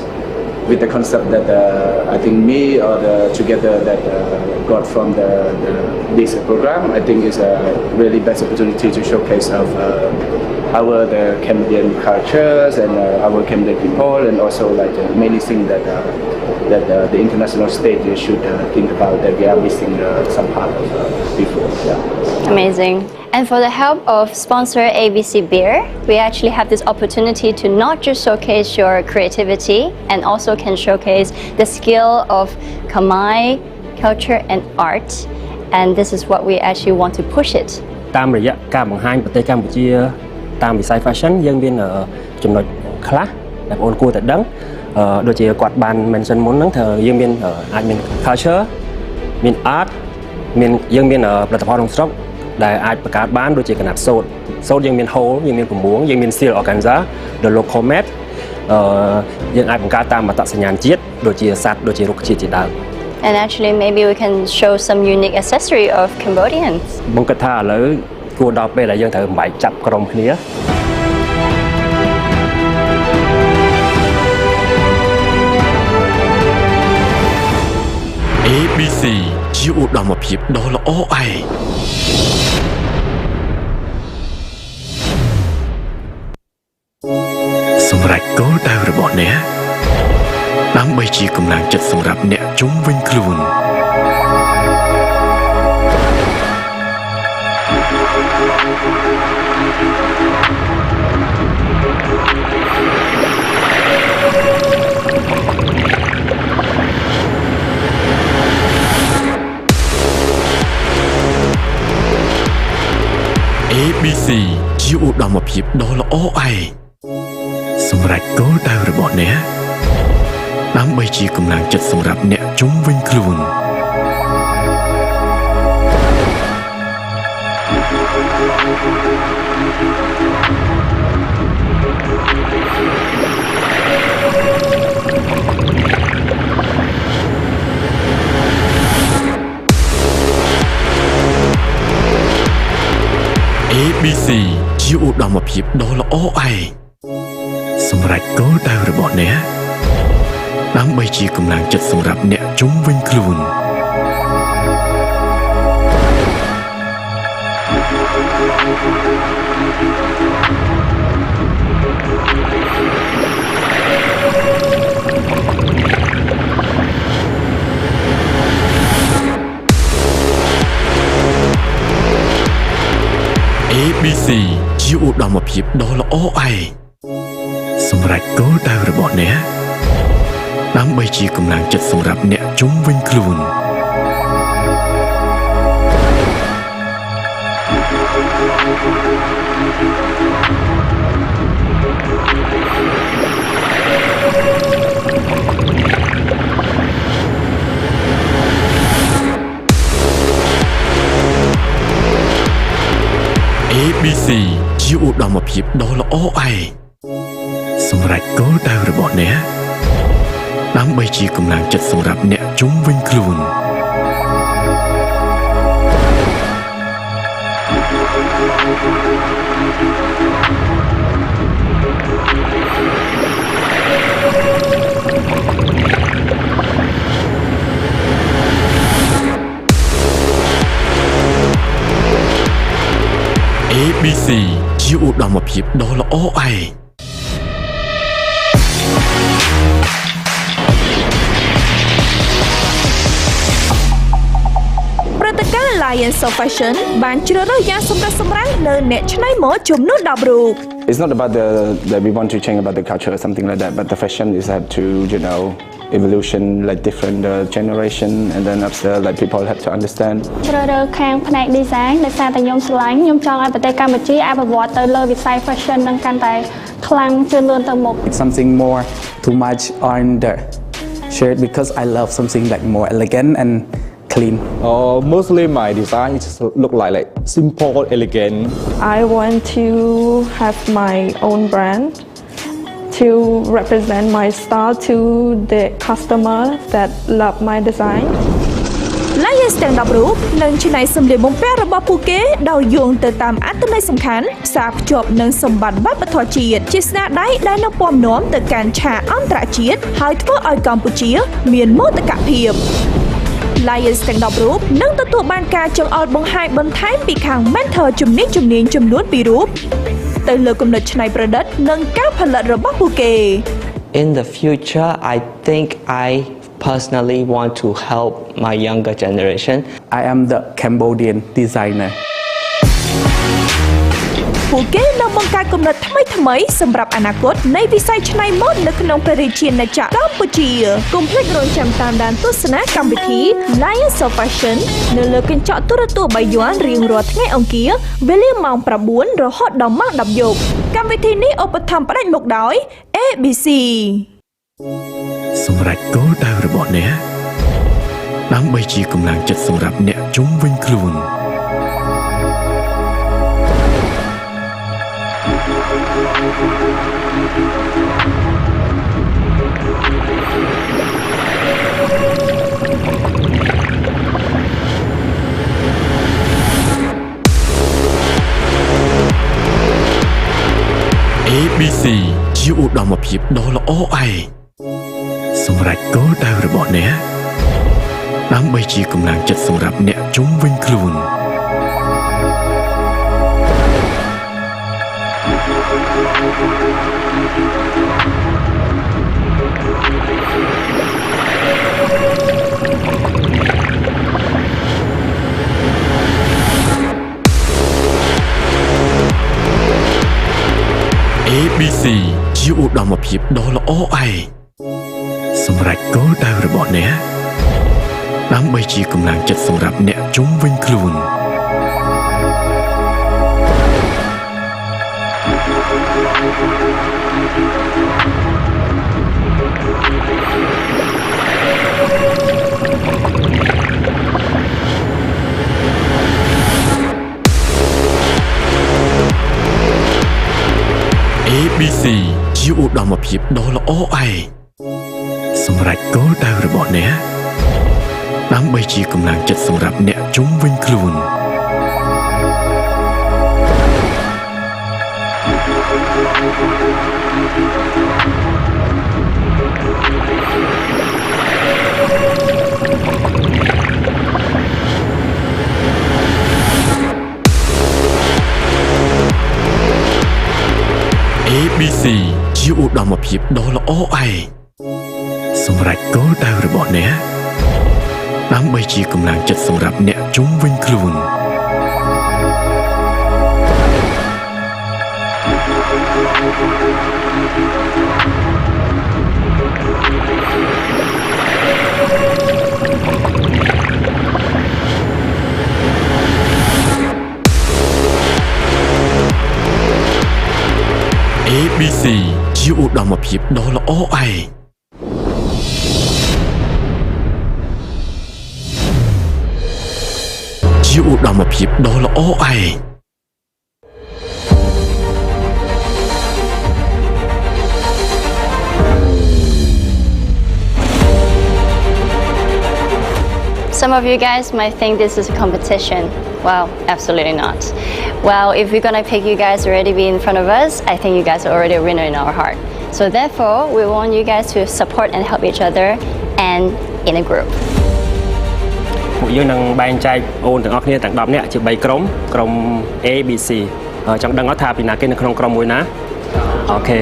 with the concept that I think me or together that got from this program. I think is a really best opportunity to showcase of the Cambodian cultures and our Cambodian people, and also like many things that the international stage should think about that we are missing some part of before. Yeah. Amazing. And for the help of sponsor ABC Beer, we actually have this opportunity to not just showcase your creativity and also can showcase the skill of Khmer culture and art. And this is what we actually want to push it. តាមរយៈការបង្ហាញប្រទេសកម្ពុជាតាមវិស័យ fashion យើងមានចំណុចខ្លះដែលបងប្អូនគួរតែដឹងដូចជាគាត់បាន mention មុនហ្នឹងថាយើងមានអាចមាន culture មាន art យើងមានផលិតផលក្នុងស្រុកដែលអាចបង្កើតបានដូចជាកណាត់សូត្រយើងមាន hole យើងមាន9យើងមាន seal organza the local made យើងអាចបង្កើតតាមអត្តសញ្ញាណជាតិដូចជាសត្វដូចជារុក្ខជាតិជាដើម And actually maybe we can show some unique accessory of Cambodians. បងគិតថាឥឡូវគួរដល់ពេលដែលយើងត្រូវបំបែកចាប់ក្រុមគ្នា ABC ជាឧត្តមភាពដ៏ល្អឯងសម្រាប់គោលដៅរបស់អ្នកដើម្បីជាកម្លាំងចិត្តសម្រាប់អ្នកជុំវិញខ្លួន ABC ជាឧត្តមភាពដ៏ល្អឯងសម្រាប់គោលដៅរបស់អ្នកដើម្បីជាកម្លាំងចិត្តសម្រាប់អ្នកជុំវិញខ្លួន ABC ជា ជាឧត្តមភាពដ៏ល្អឯងសម្រាប់គោលដៅរបស់អ្នកដើម្បីជាកម្លាំងចិត្តសម្រាប់អ្នកជុំវិញខ្លួន ABC ជាឧត្តមភាពដ៏ល្អឯងសម្រាប់គោលដៅរបស់អ្នកដើម្បីជាកម្លាំងចិត្តសម្រាប់អ្នកជុំវិញខ្លួន ABC ជាឧត្តមភាពដ៏ល្អឯងសម្រាប់គោលដៅរបស់អ្នកដើម្បីជាកម្លាំងចិត្តសម្រាប់អ្នកជុំវិញខ្លួន ABC ជាឧត្តមភាពដ៏ល្អឯង ព្រឹត្តិការណ៍ Lions of Fashion បានជ្រើសរើសយ៉ាងសម្រិតសម្រាំងនៅអ្នកច្នៃម៉ូដចំនួន10រូប It's not about that we want to change about the culture or something like that, but the fashion is have to, you know, evolution like different generation, and then after like people have to understand. ជ្រើសរើសខាងផ្នែក design ដោយសារតែខ្ញុំស្រឡាញ់ខ្ញុំចង់ឲ្យប្រទេសកម្ពុជាអភិវឌ្ឍទៅលើវិស័យ fashion នឹងកាន់តែខ្លាំងជឿនលឿនទៅមុខ Something more too much on the shirt because I love something like more elegant and clean. Mostly my design is look like simple, elegant. I want to have my own brand to represent my style to the customer that love my design. Lions ទាំង10រូបនឹងច្នៃសម្លៀកបំពាក់របស់ពួកគេដោយយោងទៅតាមអត្ថន័យសំខាន់ផ្សារភ្ជាប់នឹងសម្បត្តិវប្បធម៌ជាតិជាស្នាដៃដែលនឹងពំនាំទៅកាន់ឆាកអន្តរជាតិហើយធ្វើឲ្យកម្ពុជាមានមោទកភាព Lions ទាំង10រូបនឹងទទួលបានការចង្អុលបង្ហាញបន្ថែមពីខាង mentor ជំនាញចំនួន2រូបទៅលើគំនិតច្នៃប្រឌិតនិងការផលិតរបស់ពួកគេ In the future, I think I personally want to help my younger generation. I am the Cambodian designer. ពួកគេនឹងបង្កើតគំនិតថ្មីៗសម្រាប់អនាគតនៃវិស័យច្នៃម៉ូដនៅក្នុងព្រះរាជាណាចក្រកម្ពុជាកុំភ្លេចរង់ចាំតាមដានទស្សនាកម្មវិធី Lions of Fashion នៅលើកញ្ចក់ទូរទស្សន៍បាយ័នរៀងរាល់ថ្ងៃអង្គារវេលាម៉ោង 9 រហូតដល់ម៉ោង 10 យប់កម្មវិធីនេះឧបត្ថម្ភផ្ដាច់មុខដោយ ABC សម្រាប់គោលដៅរបស់អ្នកដើម្បីជាកម្លាំងចិត្តសម្រាប់អ្នកជុំវិញខ្លួន ABC ជាឧត្តមភាពដ៏ល្អឯងសម្រាប់គោលដៅរបស់អ្នកដើម្បីជាកម្លាំងចិត្តសម្រាប់អ្នកជុំវិញខ្លួន ABC ជាឧត្តមភាពដ៏ល្អឯងសម្រាប់គោលដៅរបស់អ្នកដើម្បីជាកម្លាំងចិត្តសម្រាប់អ្នកជុំវិញខ្លួន ABC ជាឧត្តមភាពដ៏ល្អឯងសម្រាប់គោលដៅរបស់អ្នកដើម្បីជាកម្លាំងចិត្តសម្រាប់អ្នកជុំវិញខ្លួន ABC ABC ជាឧត្តមភាពដ៏ល្អឯងសម្រាប់គោលដៅរបស់អ្នកដើម្បីជាកម្លាំងចិត្តសម្រាប់អ្នកជុំវិញខ្លួន ABC ជាឧត្តមភាពដ៏ល្អឯង ជាឧត្តមភាពដ៏ល្អឯង Some of you guys might think this is a competition. Well, absolutely not. Well, if we're gonna pick you guys already be in front of us, I think you guys are already a winner in our heart. So therefore, we want you guys to support and help each other and in a group. ពួកយើងនឹងបែងចែកអូនទាំងអស់គ្នាទាំង10នាក់ជា3ក្រុម A B C ចង់ដឹងអត់ថាពីណាគេនៅក្នុងក្រុមមួយណាអូខេ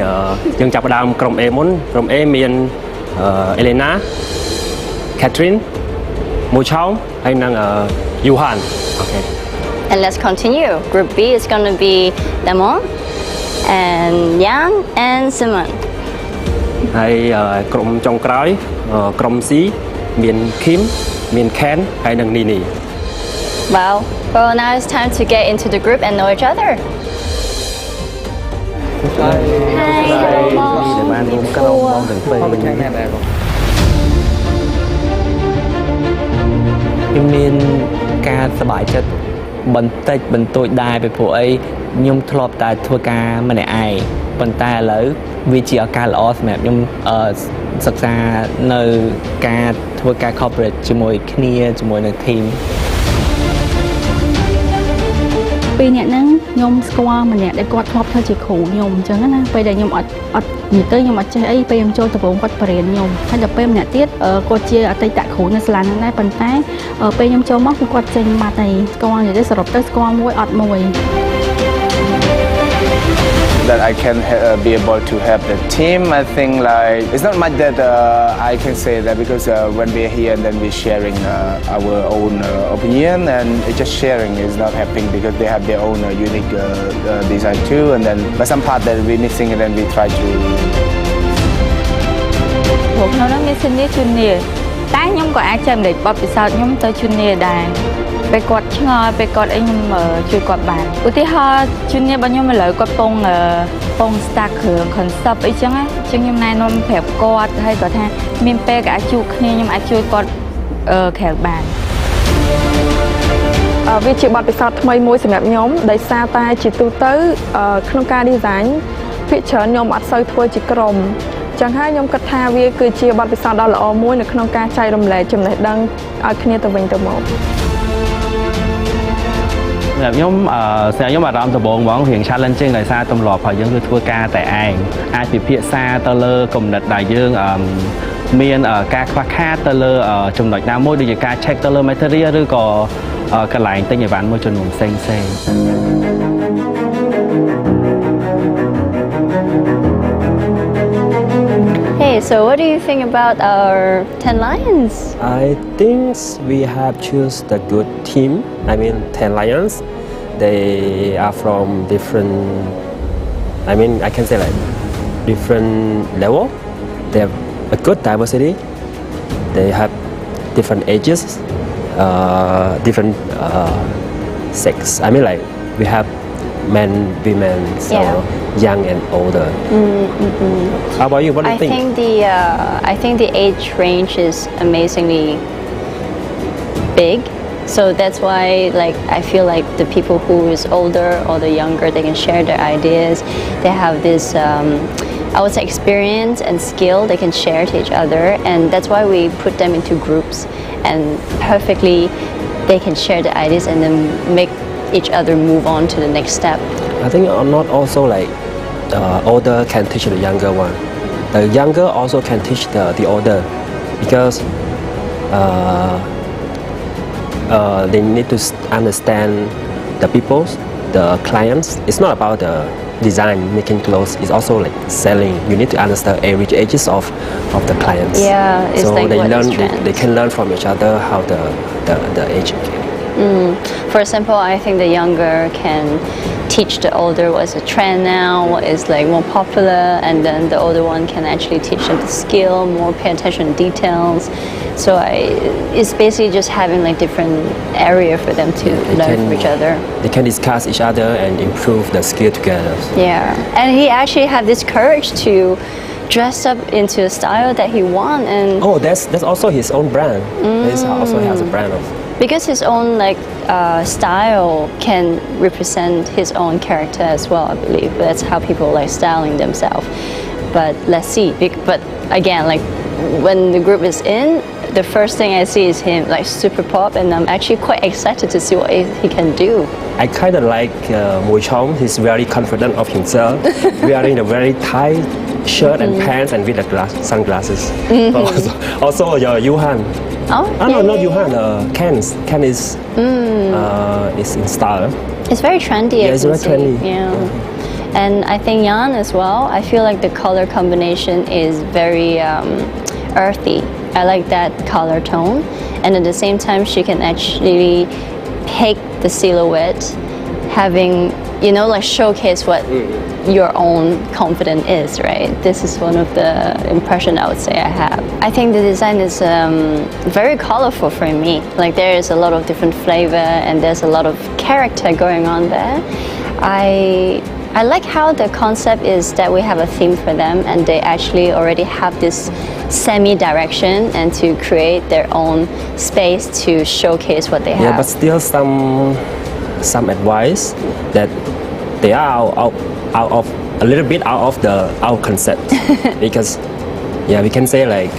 យើងចាប់ផ្ដើមក្រុម A មុនក្រុម A មានElena Catherine មួយឆោមហើយនឹងJohan អូខេ And let's continue. Group B is gonna be Lemon and Yang and Simon. ហើយក្រុមចុងក្រោយក្រុម C មាន Kim មាន Ken ហើយនឹង Nini. Well, now it's time to get into the group and know each other. Hi, hello mom. បានរួមក្រុមបងទាំងពីរខ្ញុំមានការសប្បាយចិត្តបន្តិចបន្តួចដែរពីព្រោះអីខ្ញុំធ្លាប់តែធ្វើការម្នាក់ឯងប៉ុន្តែឥឡូវវាជាឱកាសល្អសម្រាប់ខ្ញុំសិក្សានៅការធ្វើការ corporate ជាមួយគ្នាជាមួយនឹង team ពីរអ្នកហ្នឹងខ្ញុំស្គាល់ម្នាក់ដែលគាត់ធ្លាប់ធ្វើជាគ្រូខ្ញុំអញ្ចឹងណាពេលដែលខ្ញុំអត់និយាយទៅខ្ញុំអត់ចេះអីពេលខ្ញុំចូលដំបូងគាត់បរៀនខ្ញុំហើយដល់ពេលម្នាក់ទៀតគាត់ជាអតីតគ្រូនៅសាលាហ្នឹងដែរប៉ុន្តែពេលខ្ញុំចូលមកគឺគាត់ចេញបាត់ហើយស្គាល់និយាយទៅសរុបទៅស្គាល់មួយអត់មួយ That I can be able to help the team. I think like it's not much that I can say that because when we're here and then we're sharing our own opinion and it's just sharing is not happening because they have their own unique design too. And then but some part that we're missing and then we try to. ពួកខ្ញុំនឹងមាន senior junior តែខ្ញុំក៏អាចចែកម្លេចបទពិសោធន៍ខ្ញុំទៅ junior ដែរពេលគាត់ឆ្ងល់ពេលគាត់អីខ្ញុំជួយគាត់បានឧទាហរណ៍ junior របស់ខ្ញុំឥឡូវគាត់ពង start គ្រឿង concept អីចឹងណាខ្ញុំណែនាំប្រាប់គាត់ហើយគាត់ថាមានពេលក៏អាចជួបគ្នាខ្ញុំអាចជួយគាត់ក្រៅបានវាជាបទពិសោធន៍ថ្មីមួយសម្រាប់ខ្ញុំដោយសារតែជាទូទៅក្នុងការ design ភាគច្រើនខ្ញុំអត់សូវធ្វើជាក្រុមចឹងហើយខ្ញុំគិតថាវាគឺជាបទពិសោធន៍ដ៏ល្អមួយនៅក្នុងការចែករំលែកចំណេះដឹងឲ្យគ្នាទៅវិញទៅមកខ្ញុំអារម្មណ៍ដំបូងហ្មងរៀង challenging ដោយសារទម្លាប់របស់យើងគឺធ្វើការតែឯងអាចពិភាក្សាទៅលើគំនិតដែលយើងមានការខ្វះខាតទៅលើចំណុចណាមួយដូចជាការ check ទៅលើ material ឬក៏កន្លែងទិញអីវ៉ាន់មួយចំនួនផ្សេងៗ Hey, so what do you think about our 10 lions? I think we have choose the good team. I mean 10 lions. They are from different. I mean I can say like different level. They have a good diversity. They have different ages, different sex. I mean like we have men, women, so young and older. How about you? What do you think? I think the age range is amazingly big. So that's why like I feel like the people who is older or the younger, they can share their ideas. They have this I would say experience and skill they can share to each other, and that's why we put them into groups and perfectly they can share the ideas and then make each other move on to the next step. I think not also like older can teach the younger one. The younger also can teach the older because they need to understand the people, the clients. It's not about the design, making clothes. It's also like selling. You need to understand every ages of the clients. Yeah, it's so like they what learn. is trend. They can learn from each other how the age. For example, I think the younger can teach the older what's a trend now, what is like more popular, and then the older one can actually teach them the skill, more pay attention to details. So it's basically just having like different area for them to learn from each other. They can discuss each other and improve the skill together. Yeah, and he actually had this courage to dress up into a style that he wants, and that's also his own brand. He also has a brand of. Because his own style can represent his own character as well, I believe. That's how people like styling themselves. But let's see. But again, like when the group is in, the first thing I see is him like super pop, and I'm actually quite excited to see what he can do. I kind of like Mui Chong. He's very confident of himself, wearing a very tight shirt and pants and with the sunglasses. Also, Yuhan. Not Yuhan. Ken is in style. It's very trendy. Yeah, it's very trendy. Yeah. And I think Yan as well. I feel like the color combination is very earthy. I like that color tone, and at the same time, she can actually pick the silhouette, having like showcase what your own confidence is, right? This is one of the impression I would say I have. I think the design is very colorful for me. Like there is a lot of different flavor and there's a lot of character going on there. I like how the concept is that we have a theme for them and they actually already have this semi-direction and to create their own space to showcase what they have. Yeah, but still some advice that they are out of a little bit out of our concept because we can say like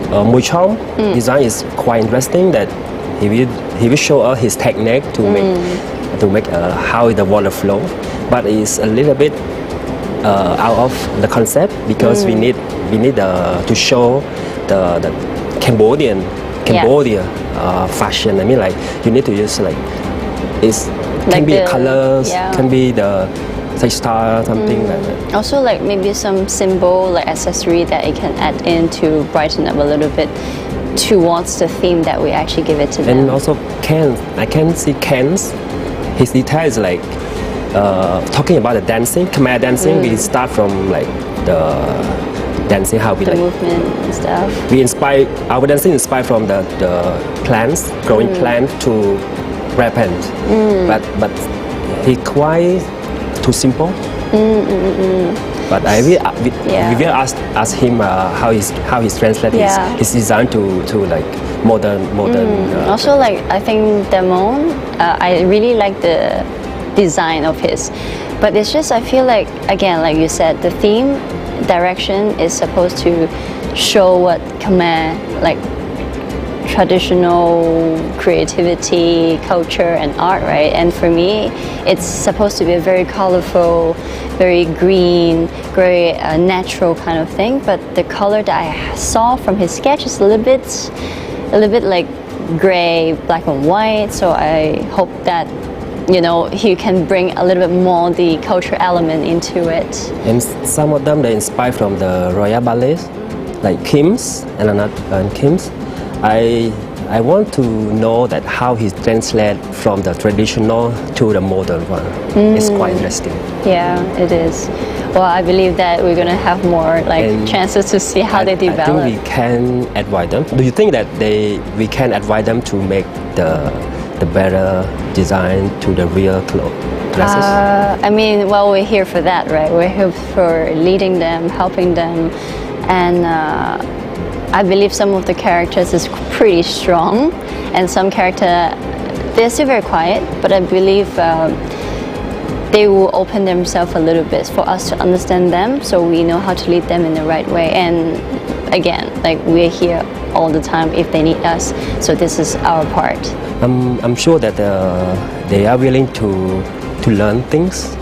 Mui Chong design is quite interesting that he will show us his technique to make how the water flow, but it's a little bit out of the concept because we need to show the Cambodia fashion. I mean, like you need to use like can be the colors, can be the textile, something like that. Also, like maybe some symbol, like accessory that it can add in to brighten up a little bit towards the theme that we actually give it to them. And also I can see Ken's. His detail is like talking about the dancing, Khmer dancing. We start from like the dancing, how we the like movement and stuff. We inspire our dancing inspired from the plants, growing plant to rap plant. But he quite too simple. But we will ask him how he's translated his design to like modern. Also, like I think Damon, I really like the design of his, but it's just I feel like again, like you said, the theme direction is supposed to show what Khmer like traditional creativity, culture, and art, right? And for me, it's supposed to be a very colorful, very green, very natural kind of thing. But the color that I saw from his sketch is a little bit like gray, black and white. So I hope that he can bring a little bit more the cultural element into it. And some of them they inspired from the Royal Ballet, like Kim's and Kim's. I want to know that how he translate from the traditional to the modern one. It's quite interesting. Yeah, it is. Well, I believe that we're gonna have more chances to see how they develop. I think we can advise them. Do you think that we can advise them to make the better design to the real dresses? I mean, well, we're here for that, right? We're here for leading them, helping them, and I believe some of the characters is pretty strong, and some character they're still very quiet. But I believe they will open themselves a little bit for us to understand them, so we know how to lead them in the right way. And again, like we're here all the time if they need us. So this is our part. I'm sure that they are willing to learn things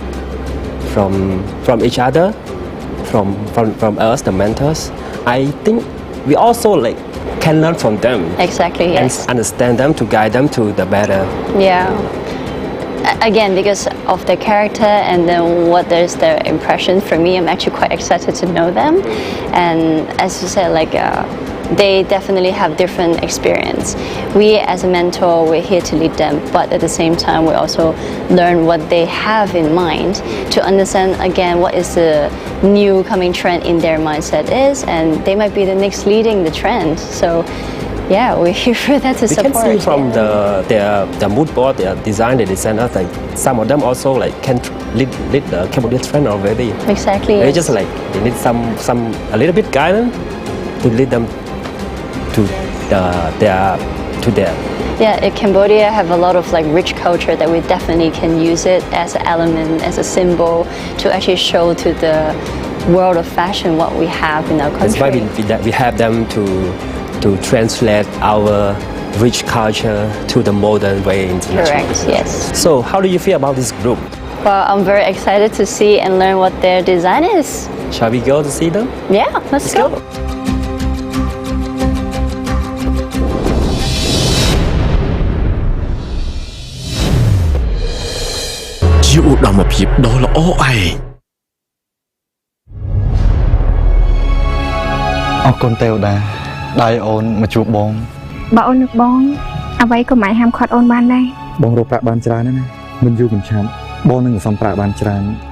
from each other, from us, the mentors. I think we also like can learn from them. Exactly, yes. And understand them to guide them to the better. Yeah. Again, because of their character and then what is their impression, for me, I'm actually quite excited to know them. And as you said, like they definitely have different experience. We as a mentor, we're here to lead them, but at the same time, we also learn what they have in mind to understand again what is the new coming trend in their mindset is, and they might be the next leading the trend. So yeah, we're here for that to we support. We can see from their mood board, their design, the designers, like some of them also like can lead the Cambodia trend already. Exactly. They just like they need some a little bit guidance to lead them to their. Yeah, in Cambodia have a lot of like rich culture that we definitely can use it as an element, as a symbol to actually show to the world of fashion what we have in our country. That's why we have them to translate our rich culture to the modern way international. Correct, yes. So how do you feel about this group? Well, I'm very excited to see and learn what their design is. Shall we go to see them? Yeah, let's go. ជាឧត្តមភាពដ៏ល្អឯង អរគុណទេវតាដៃអូនមកជួបបង បើអូននឹកបងអ្វីក៏មិនហាមឃាត់អូនបានដែរ បងរកប្រាក់បានច្រើនណាស់ណាមិនយូរមិនឆាប់បងនឹងសន្សំប្រាក់បានច្រើន